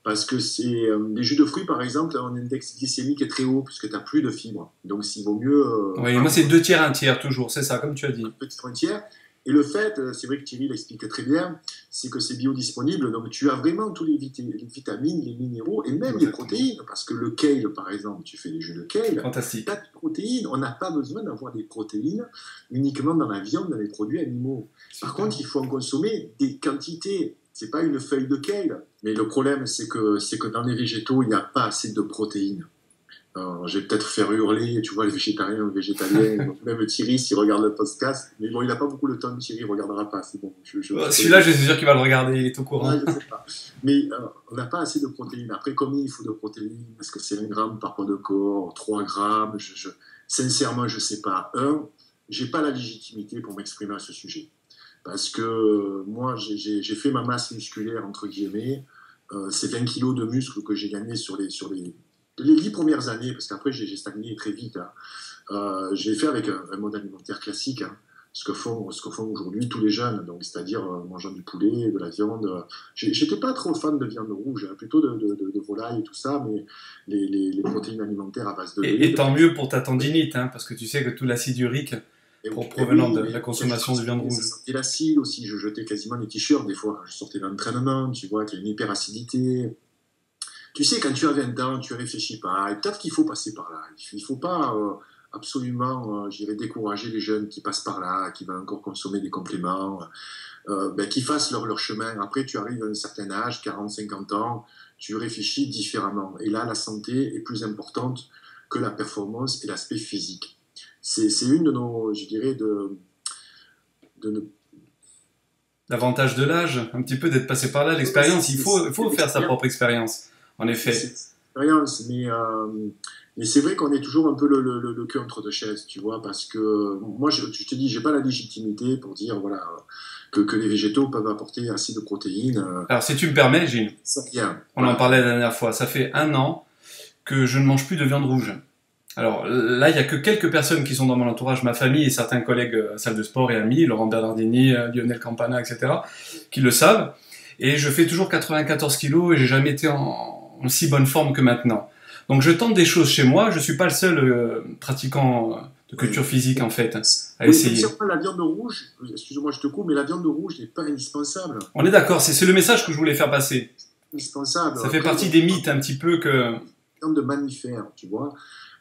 Parce que c'est les jus de fruits, par exemple, un index glycémique est très haut puisque tu n'as plus de fibres. Donc, il vaut mieux. Oui, moi c'est 2 tiers, 1 tiers, toujours, c'est ça, comme tu as dit. Petite frontière. Et le fait, c'est vrai que Thierry l'explique très bien, c'est que c'est biodisponible. Donc, tu as vraiment tous les vitamines, les minéraux et même les protéines. Parce que le kale, par exemple, tu fais des jus de kale. Fantastique. Tu as des protéines. On n'a pas besoin d'avoir des protéines uniquement dans la viande, dans les produits animaux. Par contre, il faut en consommer des quantités. C'est pas une feuille de kale. Mais le problème, c'est que dans les végétaux, il n'y a pas assez de protéines. Je vais peut-être faire hurler, tu vois, les végétariens ou les végétaliens, donc même Thierry, s'il regarde le podcast, mais bon, il n'a pas beaucoup le temps de Thierry, il ne regardera pas, c'est bon. Celui-là, je suis sûr qu'il va le regarder, il est au courant. Ouais, je sais pas. Mais on n'a pas assez de protéines. Après, combien il faut de protéines? Est-ce que c'est 1 gramme par poids de corps, 3 grammes? Sincèrement, je ne sais pas. J'ai pas la légitimité pour m'exprimer à ce sujet. Parce que moi, j'ai fait ma masse musculaire, entre guillemets. C'est 20 kilos de muscles que j'ai gagné sur les 10 premières années, parce qu'après, j'ai stagné très vite. Hein. J'ai fait avec un mode alimentaire classique, hein, ce que font aujourd'hui tous les jeunes, donc c'est-à-dire mangeant du poulet, de la viande. J'étais pas trop fan de viande rouge, hein, plutôt de volaille et tout ça, mais les protéines alimentaires à base de lait. Et tant mieux pour ta tendinite, hein, parce que tu sais que tout l'acide urique provenant de la consommation de viande rouge. Et l'acide aussi, je jetais quasiment les t-shirts des fois quand je sortais d'entraînement, tu vois, qu'il y a une hyperacidité. Tu sais, quand tu as 20 ans, tu réfléchis pas, et peut-être qu'il faut passer par là. Il faut pas absolument, j'irais décourager les jeunes qui passent par là, qui veulent encore consommer des compléments, qui fassent leur chemin. Après, tu arrives à un certain âge, 40, 50 ans, tu réfléchis différemment. Et là, la santé est plus importante que la performance et l'aspect physique. C'est une de nos, je dirais, L'avantage de l'âge, un petit peu d'être passé par là, l'expérience, il faut faire sa propre expérience, en effet. Expérience, mais c'est vrai qu'on est toujours un peu le cul entre deux chaises, tu vois, parce que moi, je te dis, j'ai pas la légitimité pour dire, voilà, que les végétaux peuvent apporter assez de protéines. Alors, si tu me permets, Gilles, on en parlait la dernière fois, ça fait 1 an que je ne mange plus de viande rouge. Alors là, il n'y a que quelques personnes qui sont dans mon entourage, ma famille et certains collègues salle de sport et amis, Laurent Bernardini, Lionel Campana, etc., qui le savent. Et je fais toujours 94 kilos et j'ai jamais été en si bonne forme que maintenant. Donc je tente des choses chez moi. Je suis pas le seul pratiquant de culture physique en fait à essayer. La viande rouge, excuse-moi, je te coupe, mais la viande rouge n'est pas indispensable. On est d'accord, c'est le message que je voulais faire passer. Indispensable. Ça fait partie des mythes un petit peu que. Viande de mammifères, tu vois.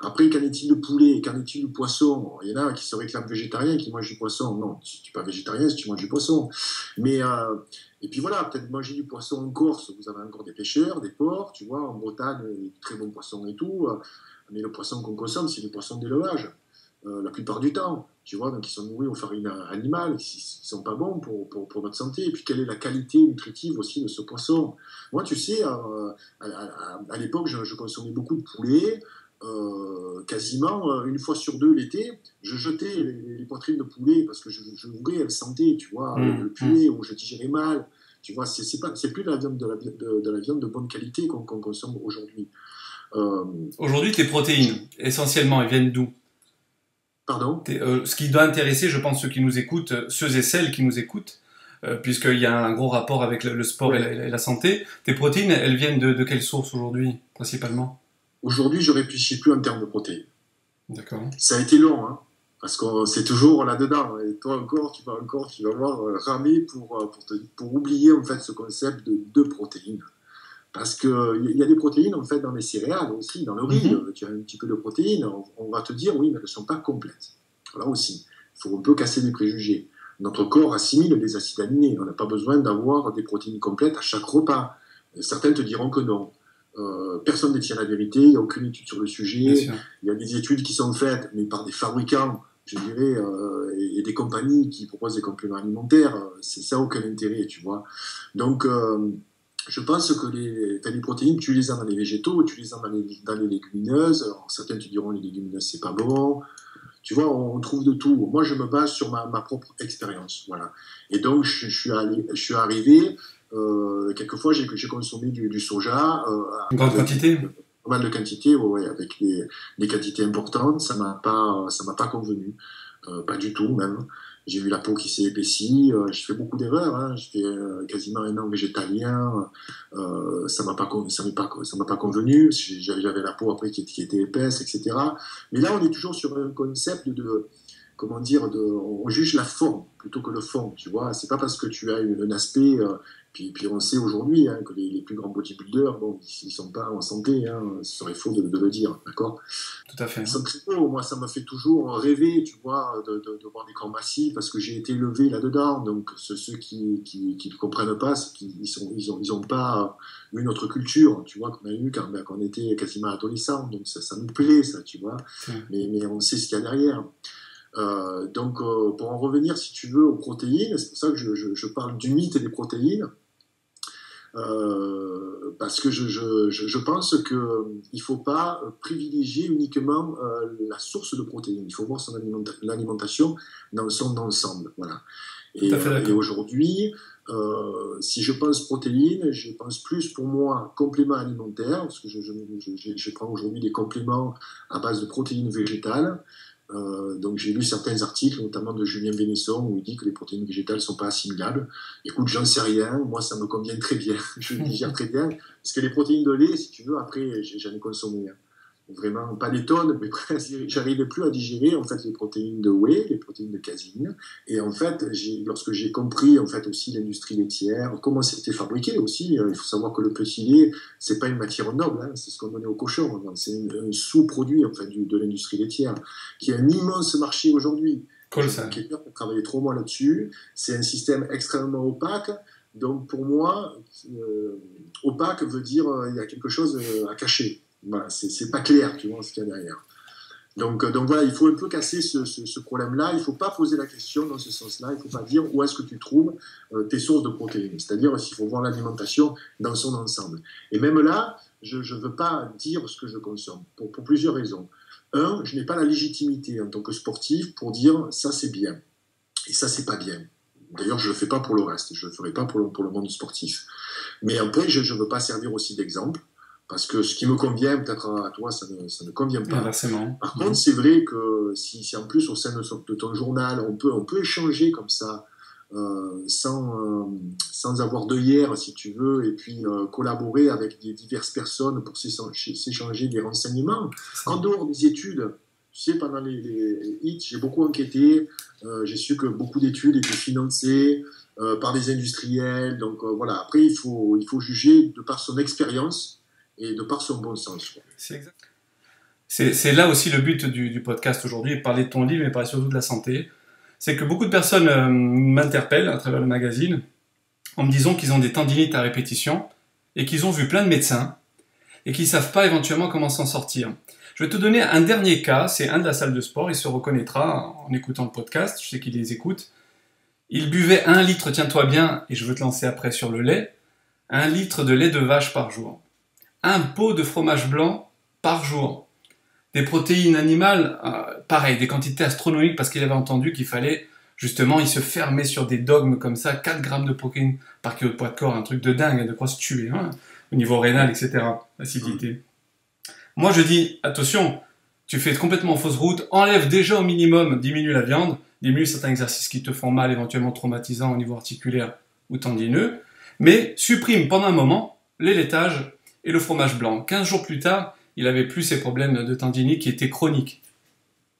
Après, qu'en est-il de poulet, qu'en est-il du poisson? Il y en a qui se réclament végétariens, qui mangent du poisson. Non, tu n'es pas végétarien si tu manges du poisson. Mais, et puis voilà, peut-être manger du poisson en Corse, vous avez encore des pêcheurs, des ports, tu vois, en Bretagne, il y a de très bons poissons et tout. Mais le poisson qu'on consomme, c'est du poisson d'élevage, la plupart du temps. Tu vois, donc ils sont nourris aux farines animales, ils ne sont pas bons pour notre santé. Et puis, quelle est la qualité nutritive aussi de ce poisson? Moi, tu sais, à l'époque, je consommais beaucoup de poulet. Quasiment 1 fois sur 2 l'été, je jetais les poitrines de poulet parce que je voulais, elles sentaient, tu vois, le poulet, ou je digérais mal. Tu vois, c'est plus de la viande de la viande de bonne qualité qu'on consomme aujourd'hui. Aujourd'hui, tes protéines, essentiellement, elles viennent d'où? Pardon? Ce qui doit intéresser, je pense, ceux qui nous écoutent, ceux et celles qui nous écoutent, puisqu'il y a un gros rapport avec le sport et la santé. Tes protéines, elles viennent de quelle source aujourd'hui, principalement? Aujourd'hui, je ne réfléchis plus en termes de protéines. D'accord. Ça a été long, hein, parce que c'est toujours là-dedans. Et toi encore, tu vas voir ramer pour oublier en fait ce concept de protéines. Parce qu'il y a des protéines en fait dans les céréales aussi, dans le riz, tu as un petit peu de protéines. On va te dire, oui, mais elles ne sont pas complètes. Là aussi, il faut un peu casser les préjugés. Notre corps assimile des acides aminés. On n'a pas besoin d'avoir des protéines complètes à chaque repas. Certains te diront que non. Personne ne tient la vérité, il n'y a aucune étude sur le sujet. Il y a des études qui sont faites, mais par des fabricants, je dirais, et des compagnies qui proposent des compléments alimentaires. Ça n'a aucun intérêt, tu vois. Donc, je pense que les protéines, tu les as dans les végétaux, tu les as dans les légumineuses. Alors, certains te diront les légumineuses, c'est pas bon. Tu vois, on trouve de tout. Moi, je me base sur ma propre expérience. Voilà. Et donc, je suis arrivé. Quelquefois, j'ai consommé du soja. Une grande quantité? Pas mal de quantité, ouais, avec des quantités importantes. Ça m'a pas convenu. Pas du tout, même. J'ai eu la peau qui s'est épaissie. J'ai fait beaucoup d'erreurs. Hein. J'ai fait quasiment 1 an végétalien. Ça m'a pas convenu. J'avais la peau après qui était épaisse, etc. Mais là, on est toujours sur un concept comment dire, on juge la forme plutôt que le fond, tu vois. C'est pas parce que tu as un aspect, puis on sait aujourd'hui hein, que les plus grands bodybuilders, bon, ils sont pas en santé, hein, ce serait faux de le dire, d'accord. Tout à fait. Moi, ça me fait toujours rêver, tu vois, de voir des corps massifs, parce que j'ai été élevé là-dedans. Donc, ceux qui ne comprennent pas, c'est qu'ils ont pas une autre culture, tu vois, qu'on a eu quand on était quasiment adolescent. Donc, ça nous plaît, ça, tu vois. Mais on sait ce qu'il y a derrière. Pour en revenir, si tu veux, aux protéines, c'est pour ça que je parle du mythe des protéines. Parce que je pense qu'il ne faut pas privilégier uniquement la source de protéines. Il faut voir l'alimentation dans son ensemble. Voilà. Et aujourd'hui, si je pense protéines, je pense plus pour moi compléments alimentaires, parce que je prends aujourd'hui des compléments à base de protéines végétales. Donc j'ai lu certains articles, notamment de Julien Vénesson, où il dit que les protéines végétales ne sont pas assimilables. Écoute, j'en sais rien, moi ça me convient très bien, je le digère très bien, parce que les protéines de lait, si tu veux, après j'en ai consommé. Hein. Vraiment, pas des tonnes, mais j'arrivais plus à digérer en fait les protéines de whey, les protéines de caséine. Et en fait, lorsque j'ai compris en fait aussi l'industrie laitière, comment c'était fabriqué aussi, il faut savoir que le petit lait, c'est pas une matière noble, hein, c'est ce qu'on donnait aux cochons, c'est un sous-produit en fait de l'industrie laitière, qui a un immense marché aujourd'hui. J'ai travaillé 3 mois là-dessus. C'est un système extrêmement opaque. Donc pour moi, opaque veut dire il y a quelque chose à cacher. Voilà, c'est pas clair, tu vois, ce qu'il y a derrière. Donc voilà, il faut un peu casser ce problème-là. Il ne faut pas poser la question dans ce sens-là. Il ne faut pas dire où est-ce que tu trouves tes sources de protéines. C'est-à-dire qu'il faut voir l'alimentation dans son ensemble. Et même là, je ne veux pas dire ce que je consomme, pour plusieurs raisons. Un, je n'ai pas la légitimité en tant que sportif pour dire ça c'est bien et ça c'est pas bien. D'ailleurs, je ne le fais pas pour le reste. Je ne le ferai pas pour le monde sportif. Mais après, je ne veux pas servir aussi d'exemple. Parce que ce qui me convient, peut-être à toi, ça ne convient pas. Inversement. Par contre, c'est vrai que si en plus, au sein de ton journal, on peut échanger comme ça, sans avoir d'œillères, si tu veux, et puis collaborer avec diverses personnes pour s'échanger des renseignements. En dehors des études, tu sais, pendant les hits, j'ai beaucoup enquêté, j'ai su que beaucoup d'études étaient financées par des industriels. Donc voilà, après, il faut juger de par son expérience et de par son bon sens. C'est là aussi le but du podcast aujourd'hui, parler de ton livre, mais parler surtout de la santé. C'est que beaucoup de personnes m'interpellent à travers le magazine en me disant qu'ils ont des tendinites à répétition et qu'ils ont vu plein de médecins et qu'ils ne savent pas éventuellement comment s'en sortir. Je vais te donner un dernier cas, c'est un de la salle de sport, il se reconnaîtra en écoutant le podcast, je sais qu'il les écoute. Il buvait 1 litre, tiens-toi bien, et je veux te lancer après sur le lait, 1 litre de lait de vache par jour. 1 pot de fromage blanc par jour. Des protéines animales, pareil, des quantités astronomiques parce qu'il avait entendu qu'il fallait, justement, il se fermait sur des dogmes comme ça, 4 grammes de protéines par kilo de poids de corps, un truc de dingue, de quoi se tuer, hein, au niveau rénal, etc., acidité. Moi, je dis, attention, tu fais complètement fausse route, enlève déjà au minimum, diminue la viande, diminue certains exercices qui te font mal, éventuellement traumatisants au niveau articulaire ou tendineux, mais supprime pendant un moment les laitages et le fromage blanc. 15 jours plus tard, il n'avait plus ces problèmes de tendinite qui étaient chroniques.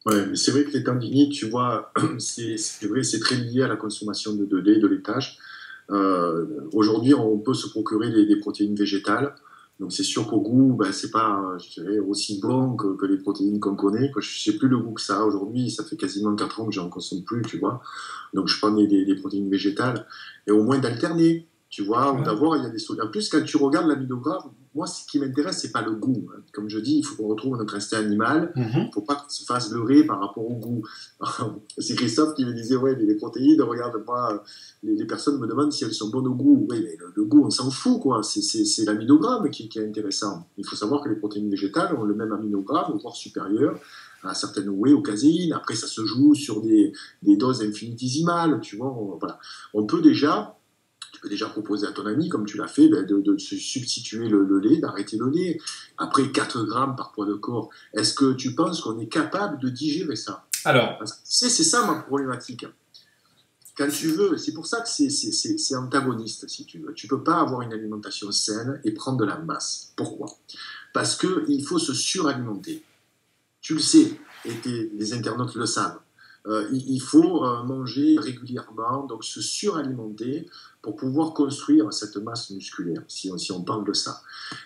Ouais, mais c'est vrai que les tendinites, tu vois, c'est vrai, c'est très lié à la consommation de lait, de laitage. Aujourd'hui, on peut se procurer des protéines végétales. Donc c'est sûr qu'au goût, c'est pas, je dirais, aussi bon que les protéines qu'on connaît. Je ne sais plus le goût que ça a aujourd'hui. Ça fait quasiment 4 ans que j'en consomme plus, tu vois. Donc je prends des protéines végétales. Et au moins d'alterner. Tu vois, ou d'avoir, il y a des solutions. En plus, quand tu regardes l'amidographe, moi, ce qui m'intéresse, c'est pas le goût. Comme je dis, il faut qu'on retrouve notre instinct animal. Il ne faut pas qu'on se fasse leurrer par rapport au goût. C'est Christophe qui me disait, ouais, mais les protéines, regarde, moi, les personnes me demandent si elles sont bonnes au goût. Oui, mais le goût, on s'en fout, quoi. C'est l'aminogramme qui est intéressant. Il faut savoir que les protéines végétales ont le même aminogramme, voire supérieur à certaines whey, aux caséines. Après, ça se joue sur des doses infinitésimales, tu vois. Voilà. Tu peux déjà proposer à ton ami, comme tu l'as fait, de se substituer le lait, d'arrêter le lait. Après 4 grammes par poids de corps, est-ce que tu penses qu'on est capable de digérer ça? Alors, c'est ça ma problématique. Quand tu veux, c'est pour ça que c'est antagoniste, si tu veux. Tu ne peux pas avoir une alimentation saine et prendre de la masse. Pourquoi? Parce qu'il faut se suralimenter. Tu le sais, et les internautes le savent. Il faut manger régulièrement, donc se suralimenter pour pouvoir construire cette masse musculaire, si on parle de ça.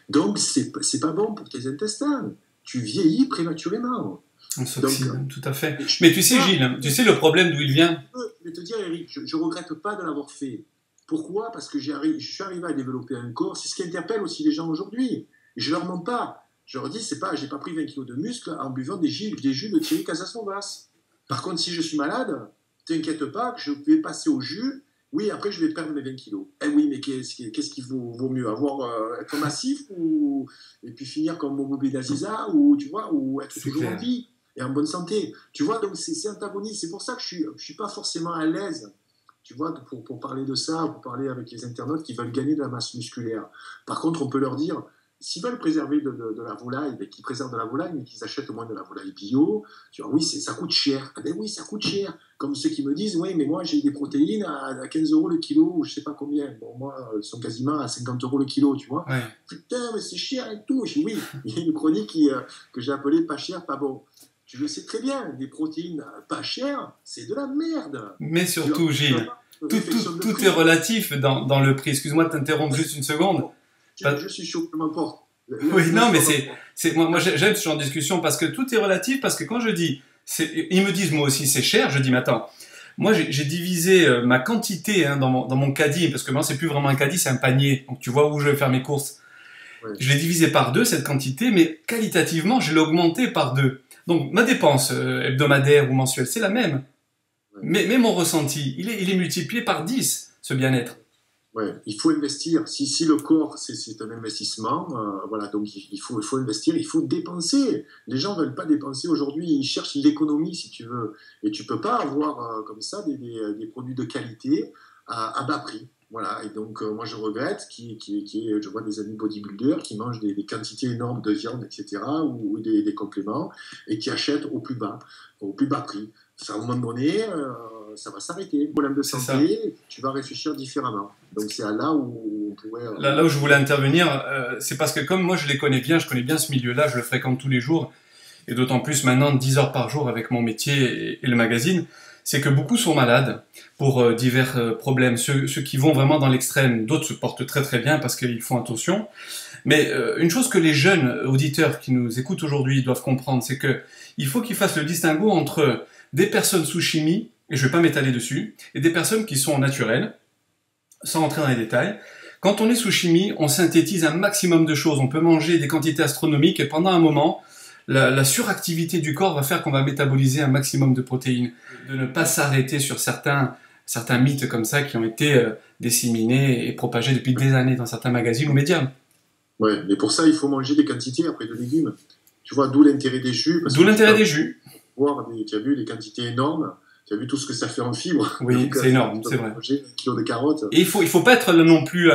Donc, c'est pas bon pour tes intestins. Tu vieillis prématurément. On s'oxyde, tout à fait. Mais tu sais, Gilles, tu sais le problème d'où il vient? Je vais te dire, Eric, je ne regrette pas de l'avoir fait. Pourquoi? Parce que je suis arrivé à développer un corps. C'est ce qui interpelle aussi les gens aujourd'hui. Je ne leur mens pas. Je leur dis, j'ai pas pris 20 kilos de muscle en buvant des jus de Thierry Casasnovas. Par contre, si je suis malade, t'inquiète pas, je vais passer au jus. Oui, après, je vais perdre mes 20 kilos. Eh oui, mais qu'est-ce qu'il vaut mieux? Être massif et puis finir comme Momo Benazisa ou, tu vois, ou être toujours en vie et en bonne santé. Tu vois, donc c'est antagoniste. C'est pour ça que je suis pas forcément à l'aise, tu vois, pour parler de ça, pour parler avec les internautes qui veulent gagner de la masse musculaire. Par contre, on peut leur dire, s'ils veulent préserver de la volaille, ben, qu'ils préservent de la volaille, mais qu'ils achètent au moins de la volaille bio. Tu vois, oui, ça coûte cher. Eh ben oui, ça coûte cher. Comme ceux qui me disent, oui, mais moi j'ai des protéines à 15 euros le kilo, ou je sais pas combien. Bon, moi, elles sont quasiment à 50 euros le kilo, tu vois. Ouais. Putain, mais c'est cher et tout. Je dis, oui, il y a une chronique que j'ai appelée pas cher, pas bon. Tu le sais très bien, des protéines pas chères, c'est de la merde. Mais surtout, Gilles, tout est relatif dans le prix. Excuse-moi de t'interrompre juste une seconde. Je suis chaud, je m'emporte. Oui, non, mais moi j'aime ce genre de discussion parce que tout est relatif, parce que quand je dis, ils me disent moi aussi c'est cher, je dis mais attends, moi j'ai divisé ma quantité dans mon caddie, parce que maintenant c'est plus vraiment un caddie, c'est un panier, donc tu vois où je vais faire mes courses. Ouais. Je l'ai divisé par 2 cette quantité, mais qualitativement je l'ai augmenté par 2. Donc ma dépense hebdomadaire ou mensuelle c'est la même, ouais. mais mon ressenti il est multiplié par 10, ce bien-être. Ouais, il faut investir. Si le corps, c'est un investissement, voilà, donc il faut investir, il faut dépenser. Les gens ne veulent pas dépenser aujourd'hui, ils cherchent l'économie, si tu veux. Et tu ne peux pas avoir comme ça des produits de qualité à bas prix. Voilà, et donc moi je regrette je vois des amis bodybuilders qui mangent des quantités énormes de viande, etc., ou des compléments, et qui achètent au plus bas prix. À un moment donné, ça va s'arrêter. Problème de santé, tu vas réfléchir différemment. Donc c'est là où on pourrait... Là où je voulais intervenir, c'est parce que comme moi je connais bien ce milieu-là, je le fréquente tous les jours, et d'autant plus maintenant 10 heures par jour avec mon métier et le magazine, c'est que beaucoup sont malades pour divers problèmes. Ceux qui vont vraiment dans l'extrême, d'autres se portent très très bien parce qu'ils font attention. Mais une chose que les jeunes auditeurs qui nous écoutent aujourd'hui doivent comprendre, c'est que il faut qu'ils fassent le distinguo entre des personnes sous chimie, et je ne vais pas m'étaler dessus, et des personnes qui sont naturelles, sans entrer dans les détails. Quand on est sous chimie, on synthétise un maximum de choses. On peut manger des quantités astronomiques et pendant un moment, la suractivité du corps va faire qu'on va métaboliser un maximum de protéines. De ne pas s'arrêter sur certains mythes comme ça qui ont été disséminés et propagés depuis des années dans certains magazines ou médias. Ouais, mais pour ça, il faut manger des quantités après de légumes. Tu vois, d'où l'intérêt des jus. D'où l'intérêt des jus. Tu as vu les quantités énormes. Tu as vu tout ce que ça fait en fibres. Oui, c'est énorme, c'est vrai. Manger 1 kilo de carottes. Et il faut pas être non plus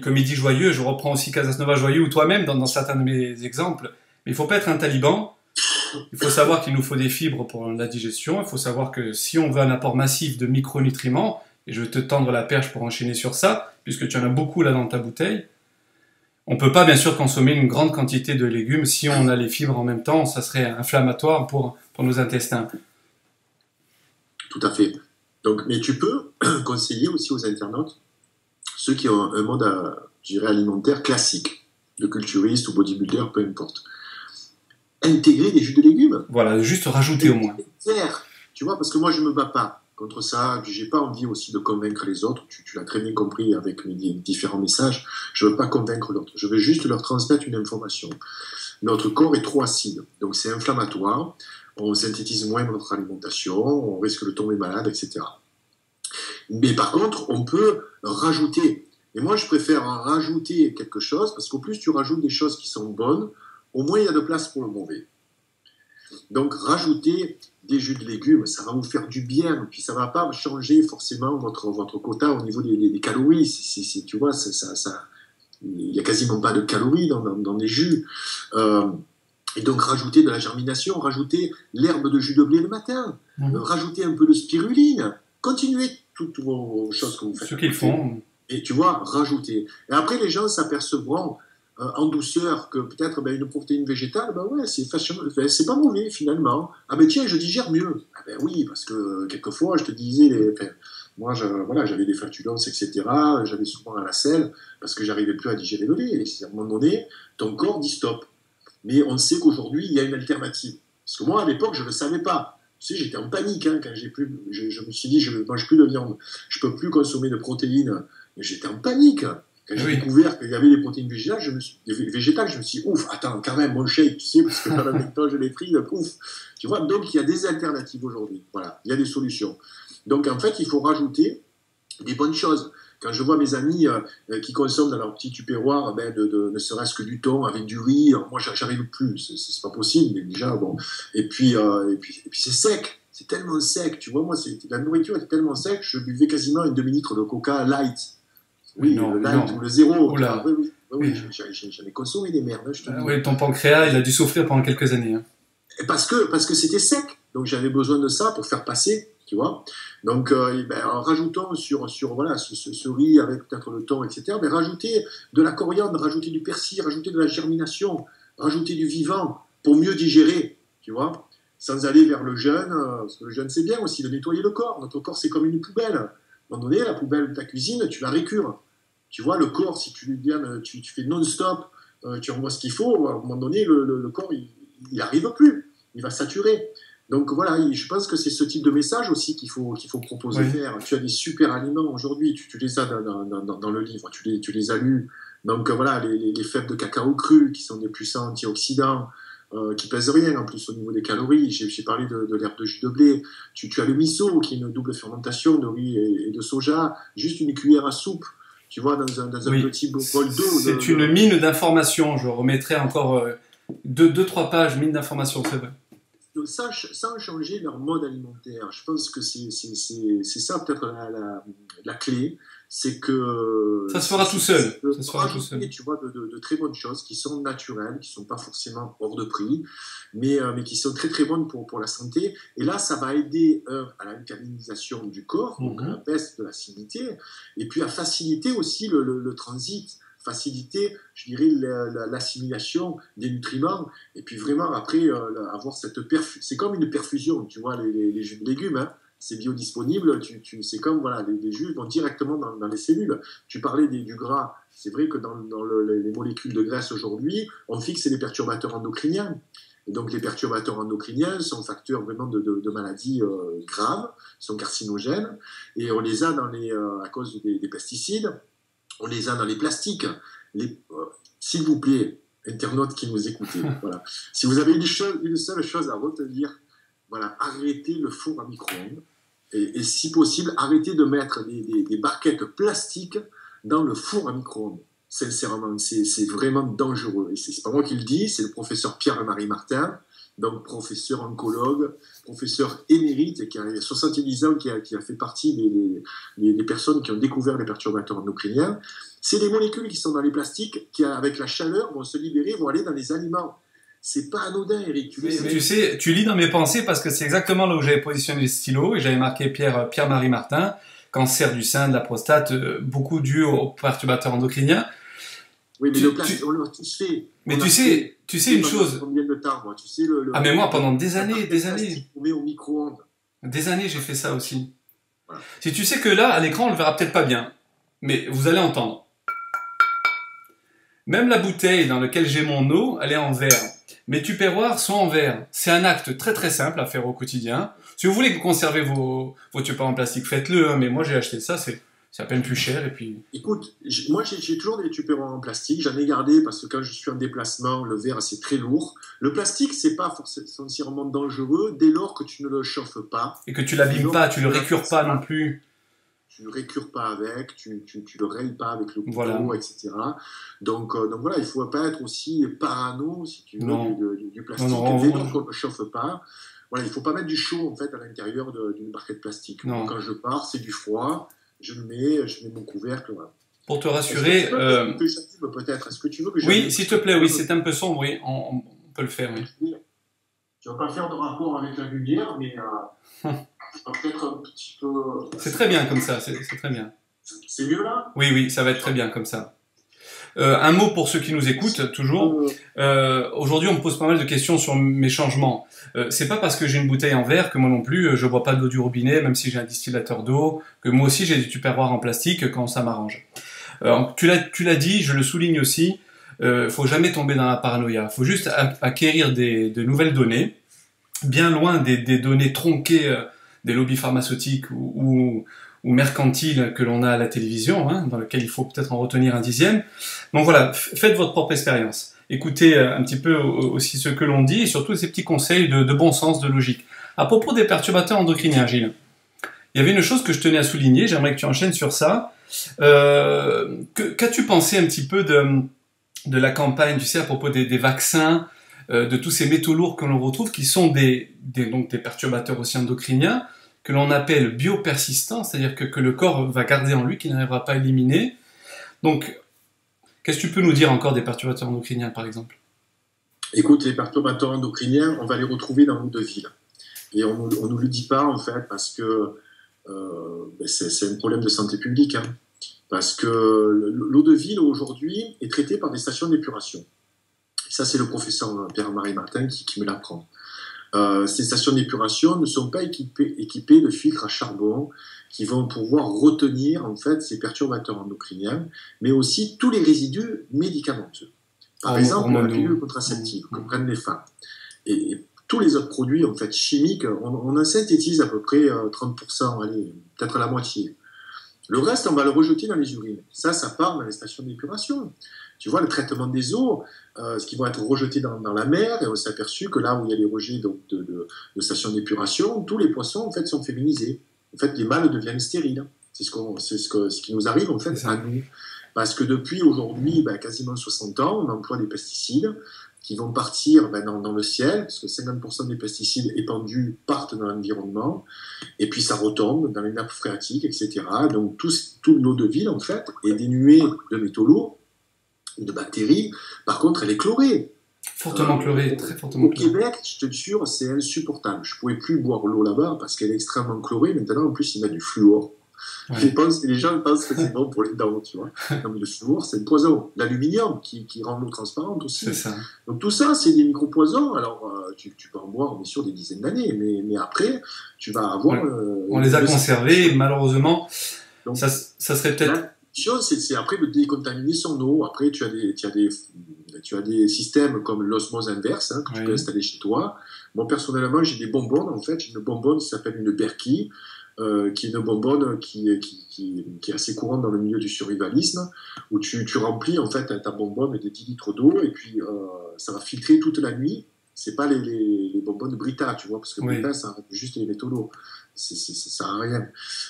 comme il dit Joyeux, je reprends aussi Casasnova Joyeux ou toi-même dans certains de mes exemples, mais il faut pas être un taliban. Il faut savoir qu'il nous faut des fibres pour la digestion. Il faut savoir que si on veut un apport massif de micronutriments, et je vais te tendre la perche pour enchaîner sur ça, puisque tu en as beaucoup là dans ta bouteille, on peut pas bien sûr consommer une grande quantité de légumes si on a les fibres en même temps, ça serait inflammatoire pour nos intestins. Tout à fait. Donc, mais tu peux conseiller aussi aux internautes, ceux qui ont un mode, je dirais, alimentaire classique, de culturiste ou bodybuilder, peu importe, intégrer des jus de légumes. Voilà, juste rajouter au moins. Tu vois, parce que moi, je ne me bats pas contre ça, puis j'ai pas envie aussi de convaincre les autres, tu l'as très bien compris avec mes différents messages, je ne veux pas convaincre l'autre, je veux juste leur transmettre une information. Notre corps est trop acide, donc c'est inflammatoire, on synthétise moins notre alimentation, on risque de tomber malade, etc. Mais par contre, on peut rajouter, et moi je préfère rajouter quelque chose, parce qu'au plus tu rajoutes des choses qui sont bonnes, au moins il y a de place pour le mauvais. Donc rajouter des jus de légumes, ça va vous faire du bien, puis ça ne va pas changer forcément votre quota au niveau des calories. Tu vois, il n'y a quasiment pas de calories dans les jus. Et donc rajouter de la germination, rajouter l'herbe de jus de blé le matin, rajouter un peu de spiruline, continuez toutes vos choses que vous faites. Ce qu'ils font. Et tu vois, rajouter. Et après, les gens s'apercevront, en douceur que peut-être ben, une protéine végétale, ben ouais, c'est pas mauvais finalement. Ah ben tiens, je digère mieux. Ah ben oui, parce que quelquefois, je te disais, moi voilà, j'avais des flatulences, etc. J'avais souvent à la selle parce que j'arrivais plus à digérer le lait. Et à un moment donné, ton corps dit stop. Mais on sait qu'aujourd'hui, il y a une alternative. Parce que moi, à l'époque, je ne le savais pas. Tu sais, j'étais en panique hein, quand je me suis dit, je ne mange plus de viande, je ne peux plus consommer de protéines. Mais j'étais en panique. Quand j'ai découvert qu'il y avait des protéines végétales, je me suis dit, ouf, attends, quand même, mon shake, tu sais, parce que dans le même temps, je l'ai pris, ouf. Tu vois, donc il y a des alternatives aujourd'hui. Voilà, il y a des solutions. Donc en fait, il faut rajouter des bonnes choses. Quand je vois mes amis qui consomment dans leur petit tupperware ne serait-ce que du thon avec du riz, moi j'arrive plus, c'est pas possible, mais déjà bon. Et puis c'est sec, c'est tellement sec, tu vois, moi la nourriture était tellement sec, je buvais quasiment une demi-litre de Coca light. Oui, non, le light ou le zéro. Oui, j'en ai consommé des merdes. Je te dis. Oui, ton pancréas, il a dû souffrir pendant quelques années. Hein. Parce que c'était sec, donc j'avais besoin de ça pour faire passer. Tu vois, donc en rajoutant sur voilà ce riz avec peut-être le thon, etc. Mais rajouter de la coriandre, rajouter du persil, rajouter de la germination, rajouter du vivant pour mieux digérer, tu vois, sans aller vers le jeûne, parce que le jeûne c'est bien aussi de nettoyer le corps. Notre corps c'est comme une poubelle. À un moment donné, la poubelle de ta cuisine, tu la récures. Tu vois, le corps, si tu lui donnes, tu fais non-stop, tu envoies ce qu'il faut, à un moment donné, le corps il arrive plus, il va saturer. Donc voilà, je pense que c'est ce type de message aussi qu'il faut proposer de faire. Tu as des super aliments aujourd'hui, tu les as dans le livre, tu les as lus. Donc voilà, les fèves de cacao cru qui sont des puissants antioxydants, qui pèsent rien en plus au niveau des calories. J'ai parlé de l'herbe de jus de blé. Tu as le miso qui est une double fermentation de riz et de soja, juste une cuillère à soupe. Tu vois, dans un petit bol d'eau. C'est une mine d'informations. Je remettrai encore 2-3 pages, mine d'informations, c'est vrai. Sans changer leur mode alimentaire. Je pense que c'est ça peut-être la clé, c'est que ça se fera tout seul. Ça se fera tout seul. Tu vois, de très bonnes choses qui sont naturelles, qui sont pas forcément hors de prix, mais qui sont très très bonnes pour la santé. Et là, ça va aider à l'alcalinisation du corps, donc à la baisse de l'acidité, et puis à faciliter aussi le transit. Faciliter, je dirais, l'assimilation des nutriments, et puis vraiment après avoir cette c'est comme une perfusion, tu vois, les jus de légumes, hein, c'est biodisponible, c'est comme, voilà, les jus vont directement dans les cellules. Tu parlais du gras, c'est vrai que dans les molécules de graisse aujourd'hui, on fixe les perturbateurs endocriniens, et donc les perturbateurs endocriniens sont facteurs vraiment de maladies graves, sont carcinogènes, et on les a à cause des pesticides. On les a dans les plastiques. S'il vous plaît, internautes qui nous écoutez, voilà. Si vous avez une seule chose à retenir, voilà, arrêtez le four à micro-ondes et si possible, arrêtez de mettre des barquettes plastiques dans le four à micro-ondes. Sincèrement, c'est vraiment dangereux. Et c'est pas moi qui le dis, c'est le professeur Pierre-Marie Martin, donc professeur oncologue, professeur émérite, qui a 70 ans, qui a fait partie des personnes qui ont découvert les perturbateurs endocriniens. C'est des molécules qui sont dans les plastiques, qui avec la chaleur vont se libérer, vont aller dans les aliments. C'est pas anodin, Eric. Tu sais, tu lis dans mes pensées parce que c'est exactement là où j'avais positionné le stylo et j'avais marqué Pierre-Marie Martin, cancer du sein, de la prostate, beaucoup dû aux perturbateurs endocriniens. Oui, mais le plastique, on l'a tous fait. Mais tu sais une chose. Combien de temps, moi, tu sais, Ah, mais moi, pendant des années. On met au micro-ondes. Des années, j'ai fait ça aussi. Voilà. Si tu sais que là, à l'écran, on le verra peut-être pas bien, mais vous allez entendre. Même la bouteille dans laquelle j'ai mon eau, elle est en verre. Mes tupperwares sont en verre. C'est un acte très très simple à faire au quotidien. Si vous voulez conserver vos tupperwares en plastique, faites-le, hein, mais moi j'ai acheté ça, c'est à peine plus cher. Et puis... Écoute, moi j'ai toujours des tupperwares en plastique, j'en ai gardé parce que quand je suis en déplacement, le verre c'est très lourd. Le plastique c'est pas forcément dangereux dès lors que tu ne le chauffes pas. Et que tu l'abîmes pas, tu le récures pas non plus. Tu ne récures pas avec, tu le rayes pas avec le couteau, voilà. etc. Donc voilà, il ne faut pas être aussi parano, si tu veux, du plastique. Dès lors qu'on ne le chauffe pas, voilà, il ne faut pas mettre du chaud en fait à l'intérieur d'une barquette plastique. Donc, quand je pars, c'est du froid. Je mets mon couvercle. Voilà. Pour te rassurer... peut-être. Est-ce que tu veux que oui, s'il te plaît, oui, c'est un peu sombre, oui, on peut le faire, oui. Tu ne vas pas faire de rapport avec la lumière, mais peut-être un petit peu... C'est très bien comme ça, c'est très bien. C'est mieux là ? Oui, ça va être très bien comme ça. Un mot pour ceux qui nous écoutent, toujours. Aujourd'hui, on me pose pas mal de questions sur mes changements. C'est pas parce que j'ai une bouteille en verre que moi non plus, je bois pas de l'eau du robinet, même si j'ai un distillateur d'eau, que moi aussi j'ai des tupperwares en plastique quand ça m'arrange. Tu l'as dit, je le souligne aussi, faut jamais tomber dans la paranoïa. Faut juste acquérir de nouvelles données, bien loin des données tronquées des lobbies pharmaceutiques ou mercantiles que l'on a à la télévision, hein, dans lequel il faut peut-être en retenir un dixième. Donc voilà, faites votre propre expérience. Écoutez un petit peu aussi ce que l'on dit et surtout ces petits conseils de bon sens, de logique. À propos des perturbateurs endocriniens, Gilles, il y avait une chose que je tenais à souligner, j'aimerais que tu enchaînes sur ça. Qu'as-tu pensé un petit peu de la campagne, tu sais, à propos des vaccins, de tous ces métaux lourds que l'on retrouve, qui sont donc des perturbateurs aussi endocriniens, que l'on appelle biopersistants, c'est-à-dire que le corps va garder en lui, qu'il n'arrivera pas à éliminer. Donc, qu'est-ce que tu peux nous dire encore des perturbateurs endocriniens, par exemple? Écoute, les perturbateurs endocriniens, on va les retrouver dans l'eau de ville. Et on ne nous le dit pas, en fait, parce que c'est un problème de santé publique. Hein. Parce que l'eau de ville, aujourd'hui, est traitée par des stations d'épuration. Ça, c'est le professeur Pierre-Marie Martin qui me l'apprend. Ces stations d'épuration ne sont pas équipées de filtres à charbon qui vont pouvoir retenir en fait ces perturbateurs endocriniens, mais aussi tous les résidus médicamenteux. Par exemple, la pilule contraceptive que prennent les femmes. Et tous les autres produits en fait chimiques, on en synthétise à peu près 30%, allez, peut-être la moitié. Le reste, on va le rejeter dans les urines. Ça part dans les stations d'épuration. Tu vois, le traitement des eaux, ce qui va être rejeté dans la mer, et on s'est aperçu que là où il y a les rejets donc, de stations d'épuration, tous les poissons en fait sont féminisés. En fait, les mâles deviennent stériles. C'est ce qui nous arrive en fait à nous. Parce que depuis aujourd'hui, quasiment 60 ans, on emploie des pesticides qui vont partir dans le ciel, parce que 50% des pesticides épandus partent dans l'environnement, et puis ça retombe dans les nappes phréatiques, etc. Donc toute l'eau de ville, en fait, est dénuée de métaux lourds, de bactéries. Par contre, elle est chlorée. Fortement chlorée, très fortement chlorée. Au Québec, je te jure, c'est insupportable. Je ne pouvais plus boire l'eau là-bas parce qu'elle est extrêmement chlorée. Maintenant, en plus, ils mettent du fluor. Ouais. Les gens pensent que c'est bon pour les dents, tu vois. Non, mais le fluor, c'est le poison. L'aluminium qui rend l'eau transparente aussi. C'est ça. Donc tout ça, c'est des micro-poisons. Alors, tu peux en boire, bien sûr, des dizaines d'années, mais après, tu vas avoir... on les a conservés, malheureusement. Donc, ça serait peut-être... La chose, c'est après de décontaminer son eau. Après, tu as des systèmes comme l'osmose inverse que tu peux installer chez toi. Moi, personnellement, j'ai des bonbonnes, en fait. J'ai une bonbonne qui s'appelle une Berkey, qui est une bonbonne qui est assez courante dans le milieu du survivalisme, où tu remplis en fait ta bonbonne de 10 litres d'eau, et puis ça va filtrer toute la nuit. C'est pas les bonbonnes Brita, tu vois, parce que Brita, ça arrête juste les métaux lourds. Ça sert à rien.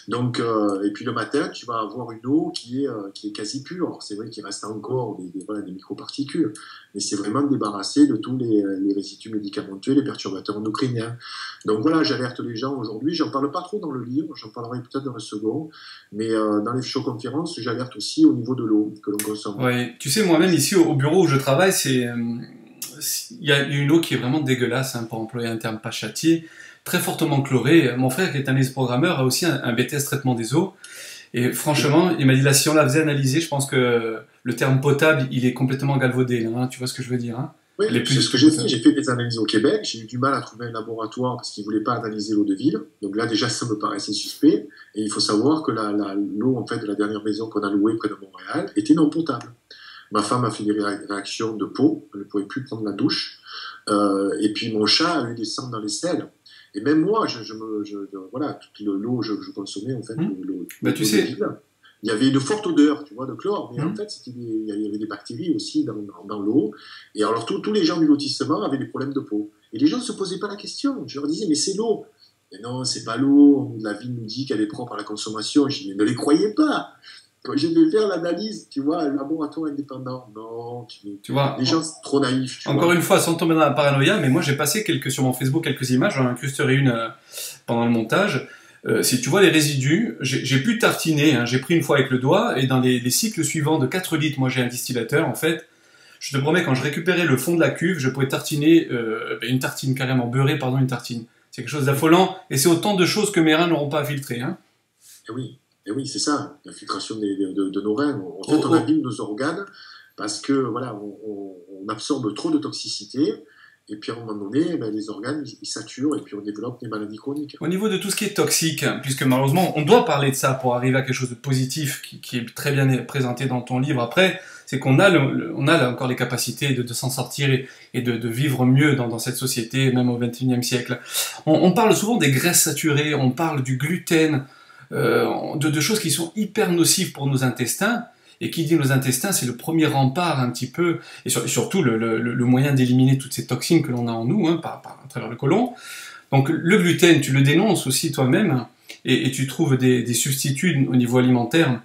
Donc, et puis le matin, tu vas avoir une eau qui est quasi pure. C'est vrai qu'il reste encore des microparticules, mais c'est vraiment débarrassé de tous les résidus médicamenteux, les perturbateurs endocriniens. Donc voilà, j'alerte les gens aujourd'hui. J'en parle pas trop dans le livre, j'en parlerai peut-être dans le second, mais dans les show-conférences, j'alerte aussi au niveau de l'eau que l'on consomme. Oui, tu sais, moi-même ici au bureau où je travaille, il y a une eau qui est vraiment dégueulasse, hein, pour employer un terme pas châtié, très fortement chlorée. Mon frère, qui est analyse programmeur, a aussi un BTS traitement des eaux. Et franchement, il m'a dit là, si on la faisait analyser, je pense que le terme potable, il est complètement galvaudé. Là, hein, tu vois ce que je veux dire, hein? Oui, c'est ce que j'ai fait. J'ai fait des analyses au Québec. J'ai eu du mal à trouver un laboratoire parce qu'ils ne voulaient pas analyser l'eau de ville. Donc là, déjà, ça me paraissait suspect. Et il faut savoir que l'eau en fait, de la dernière maison qu'on a louée près de Montréal était non potable. Ma femme a fait des réactions de peau. Elle ne pouvait plus prendre la douche. Et puis mon chat a eu des cendres dans les selles. Et même moi, voilà, toute l'eau, je consommais en fait. Tu sais, il y avait une forte odeur, tu vois, de chlore, mais en fait, il y avait des bactéries aussi dans l'eau. Et alors, tous les gens du lotissement avaient des problèmes de peau. Et les gens ne se posaient pas la question. Je leur disais, mais c'est l'eau. Mais non, c'est pas l'eau. La ville nous dit qu'elle est propre à la consommation. Je dis, mais ne les croyez pas. Quand je vais faire l'analyse, tu vois, un laboratoire indépendant, non, tu vois, les gens sont trop naïfs. Encore une fois, sans tomber dans la paranoïa, mais moi j'ai passé sur mon Facebook quelques images, j'en ai incrusté une pendant le montage. Si tu vois les résidus, j'ai pu tartiner, hein, j'ai pris une fois avec le doigt, et dans les cycles suivants de 4 litres, moi j'ai un distillateur en fait, je te promets, quand je récupérais le fond de la cuve, je pouvais tartiner une tartine carrément beurrée, pardon, une tartine. C'est quelque chose d'affolant, et c'est autant de choses que mes reins n'auront pas à filtrer. Hein. Et oui, c'est ça, l'infiltration de nos reins. En fait, on abîme nos organes parce que voilà, on absorbe trop de toxicité, et puis à un moment donné, ben, les organes ils saturent, et puis on développe des maladies chroniques. Au niveau de tout ce qui est toxique, puisque malheureusement, on doit parler de ça pour arriver à quelque chose de positif qui est très bien présenté dans ton livre après, c'est qu'on a, on a là encore les capacités de s'en sortir et de vivre mieux dans cette société, même au XXIe siècle. On parle souvent des graisses saturées, on parle du gluten, de choses qui sont hyper nocives pour nos intestins. Et qui dit nos intestins, c'est le premier rempart un petit peu, et surtout le moyen d'éliminer toutes ces toxines que l'on a en nous, hein, à travers le côlon. Donc le gluten, tu le dénonces aussi toi-même, et tu trouves des substituts au niveau alimentaire.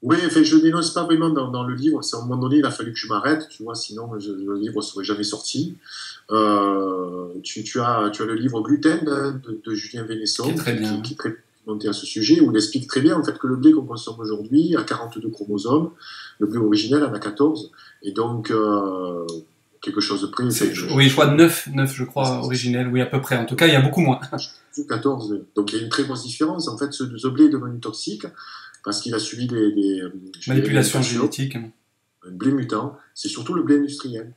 Oui, enfin, je ne dénonce pas vraiment dans le livre. C'est à un moment donné, il a fallu que je m'arrête, tu vois, sinon le livre ne serait jamais sorti. Tu as le livre Gluten de Julien Vénesson, Qui est très bien. Qui est très monté à ce sujet, où il explique très bien en fait, que le blé qu'on consomme aujourd'hui a 42 chromosomes, le blé originel en a 14, et donc quelque chose de près. Oui, je crois 9 je crois, originel, oui, à peu près. En tout cas, il y a beaucoup moins. 14, donc il y a une très grosse différence. En fait, ce blé est devenu toxique parce qu'il a subi des manipulations génétiques. Un blé mutant, c'est surtout le blé industriel.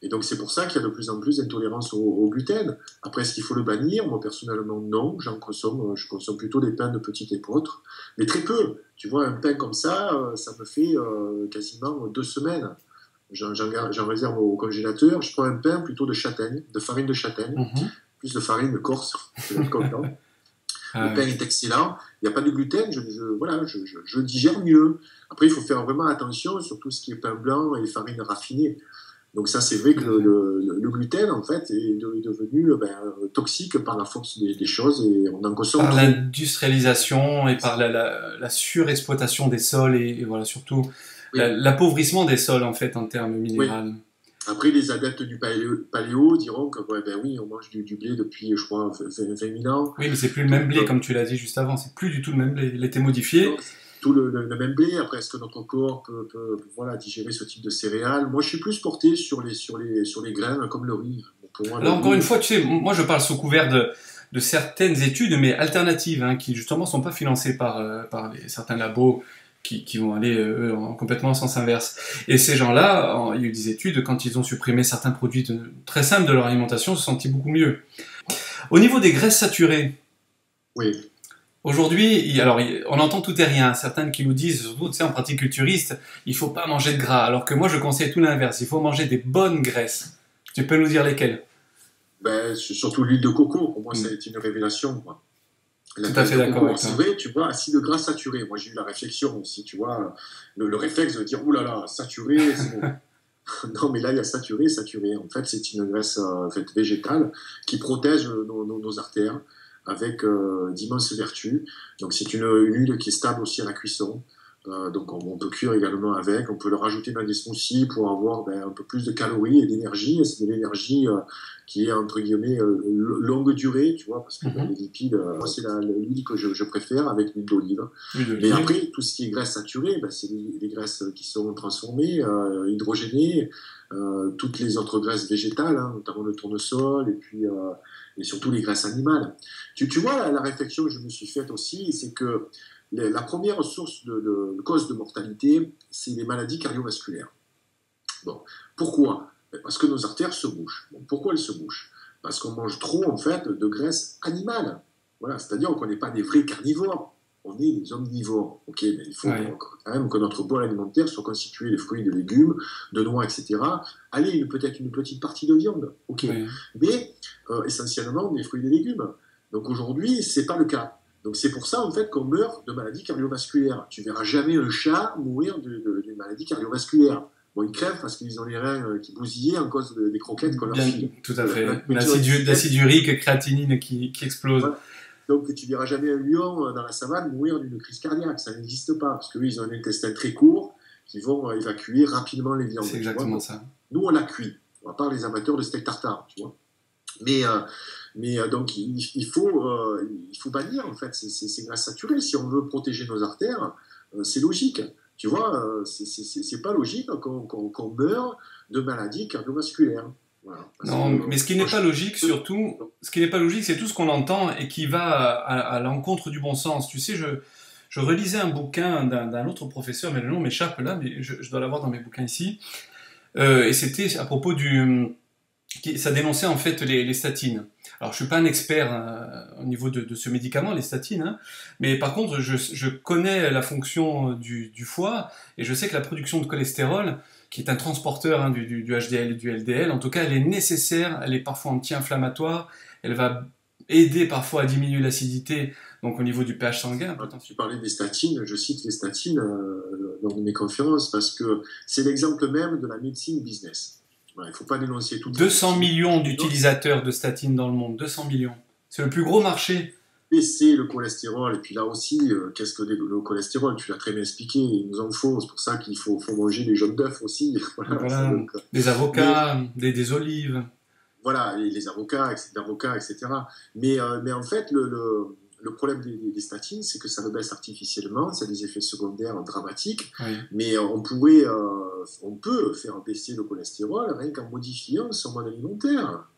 Et donc c'est pour ça qu'il y a de plus en plus d'intolérance au gluten. Après, est-ce qu'il faut le bannir? Moi personnellement non, je consomme plutôt des pains de petite épeautre, mais très peu. Tu vois, un pain comme ça me fait quasiment 2 semaines. J'en réserve au congélateur, je prends un pain plutôt de châtaigne, de farine de châtaigne, plus de farine de Corse, je vais être content. Le pain est excellent, il n'y a pas de gluten, je digère mieux. Après, il faut faire vraiment attention sur tout ce qui est pain blanc et farine raffinée. Donc ça, c'est vrai que le gluten, en fait, est devenu toxique par la force des choses, et on en consomme. Par l'industrialisation et par la surexploitation des sols, et voilà, surtout oui, l'appauvrissement des sols, en fait, en termes minéraux. Oui. Après, les adeptes du paléo diront que oui, on mange du blé depuis, je crois, 20 000 ans. Oui, mais c'est plus le même blé, comme tu l'as dit juste avant. C'est plus du tout le même blé. Il a été modifié. Tout le même blé. Après, est-ce que notre corps peut digérer ce type de céréales? Moi, je suis plus porté sur les graines, comme le riz. Pour moi, là, encore une fois, tu sais, moi, je parle sous couvert de certaines études, mais alternatives, hein, qui justement sont pas financées par certains labos qui vont aller complètement en sens inverse. Et ces gens-là, il y a eu des études, quand ils ont supprimé certains produits très simples de leur alimentation, se sentaient beaucoup mieux. Au niveau des graisses saturées, oui. Aujourd'hui, alors, on entend tout et rien. Certaines qui nous disent, surtout, tu sais, en pratique culturiste, il faut pas manger de gras. Alors que moi, je conseille tout l'inverse. Il faut manger des bonnes graisses. Tu peux nous dire lesquelles? Surtout l'huile de coco. Pour moi, ça a été une révélation, quoi. Tout à fait d'accord avec toi. C'est vrai, tu vois, acide gras saturé. Moi, j'ai eu la réflexion aussi, tu vois, le réflexe de dire, oulala, saturé, c'est bon. Non, mais là, il y a saturé. En fait, c'est une graisse végétale qui protège nos artères avec d'immenses vertus. Donc, c'est une huile qui est stable aussi à la cuisson. Donc, on peut cuire également avec. On peut le rajouter dans des smoothies pour avoir un peu plus de calories et d'énergie. Et c'est de l'énergie qui est, entre guillemets, longue durée, tu vois, parce que les lipides, moi, c'est l'huile que je préfère avec l'huile d'olive. Mais après, tout ce qui est graisse saturée, c'est les graisses qui sont transformées, hydrogénées, toutes les autres graisses végétales, hein, notamment le tournesol, et surtout les graisses animales. Tu vois, la réflexion que je me suis faite aussi, c'est que la première source de cause de mortalité, c'est les maladies cardiovasculaires. Bon, pourquoi? Parce que nos artères se bouchent. Bon, pourquoi elles se bouchent? Parce qu'on mange trop, en fait, de graisse animale. Voilà, c'est-à-dire qu'on n'est pas des vrais carnivores. On est des omnivores. Ok, mais il faut quand même que notre bol alimentaire soit constitué de fruits, de légumes, de noix, etc. Allez, peut-être une petite partie de viande. Ok, mais essentiellement des fruits et des légumes. Donc aujourd'hui, c'est pas le cas. Donc c'est pour ça en fait qu'on meurt de maladies cardiovasculaires. Tu verras jamais un chat mourir d'une maladie cardiovasculaire. Bon, ils crèvent parce qu'ils ont les reins qui bousillent en cause des croquettes qu'on leur file. Tout à fait. L'acide urique, créatinine qui explose. Voilà. Donc tu verras jamais un lion dans la savane mourir d'une crise cardiaque. Ça n'existe pas parce qu'eux, ils ont un intestin très court qui vont évacuer rapidement les viandes. C'est exactement ça. Nous, on la cuit. À part les amateurs de steak tartare, tu vois. Mais donc, il faut bannir, en fait, ces graisses saturées. Si on veut protéger nos artères, c'est logique. Tu vois, c'est pas logique qu'on meure de maladies cardiovasculaires. Voilà. Non, mais ce qui n'est pas logique, surtout, ce qui n'est pas logique, c'est tout ce qu'on entend et qui va à l'encontre du bon sens. Tu sais, Je relisais un bouquin d'un autre professeur, mais le nom m'échappe là, mais je dois l'avoir dans mes bouquins ici. Et c'était à propos ça dénonçait en fait les statines. Alors je suis pas un expert au niveau de ce médicament, les statines, hein, mais par contre je connais la fonction du foie et je sais que la production de cholestérol, qui est un transporteur hein, du HDL et du LDL, en tout cas elle est nécessaire, elle est parfois anti-inflammatoire, elle va aider parfois à diminuer l'acidité, donc au niveau du pH sanguin. Quand tu parlais des statines, je cite les statines lors de mes conférences parce que c'est l'exemple même de la médecine business. Il ne faut pas dénoncer tout. 200 millions d'utilisateurs de statines dans le monde, 200 millions. C'est le plus gros marché. Baisser le cholestérol, et puis là aussi, qu'est-ce que le cholestérol? Tu l'as très bien expliqué, il nous en faut, c'est pour ça qu'il faut manger des jaunes d'œufs aussi. Voilà, des avocats, des olives. Voilà, les avocats, etc. Mais en fait, le problème des statines, c'est que ça le baisse artificiellement, ça a des effets secondaires dramatiques, oui. Mais on peut faire baisser le cholestérol rien qu'en modifiant son mode alimentaire.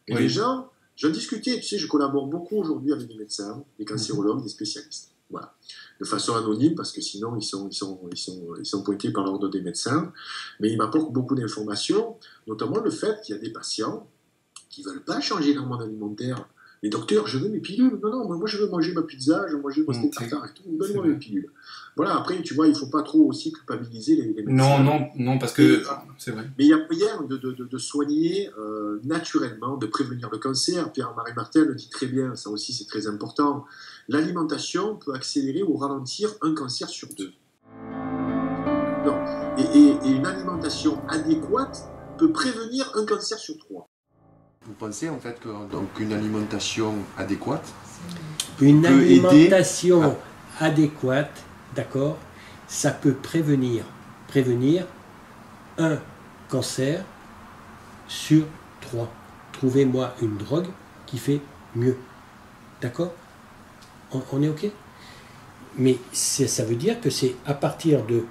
Et oui. Les gens, j'en discutais, tu sais, je collabore beaucoup aujourd'hui avec des médecins, des cancérologues, des spécialistes. Voilà. De façon anonyme, parce que sinon ils sont pointés par l'ordre des médecins, mais ils m'apportent beaucoup d'informations, notamment le fait qu'il y a des patients qui ne veulent pas changer leur mode alimentaire. Les docteurs, je veux mes pilules. Non, moi je veux manger ma pizza, je veux manger mon steak tartare et tout. Donne-moi mes pilules. Voilà, après, tu vois, il ne faut pas trop aussi culpabiliser les médecins. Non, parce que c'est vrai. Mais il y a moyen de soigner naturellement, de prévenir le cancer. Pierre-Marie Martin le dit très bien, ça aussi c'est très important. L'alimentation peut accélérer ou ralentir un cancer sur 2. Non. Et une alimentation adéquate peut prévenir un cancer sur 3. Vous pensez en fait que donc, une alimentation adéquate adéquate, d'accord, ça peut prévenir un cancer sur 3. Trouvez-moi une drogue qui fait mieux. D'accord? On est OK? Mais ça veut dire que c'est à partir de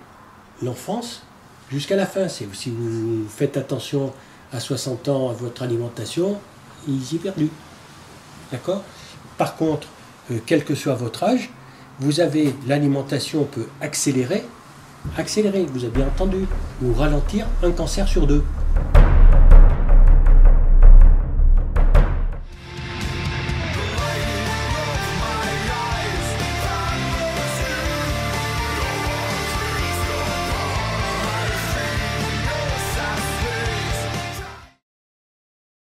l'enfance jusqu'à la fin. Si vous faites attention à 60 ans à votre alimentation, ils y perdent. D'accord? Par contre, quel que soit votre âge, vous avez l'alimentation peut accélérer, vous avez bien entendu, ou ralentir un cancer sur 2.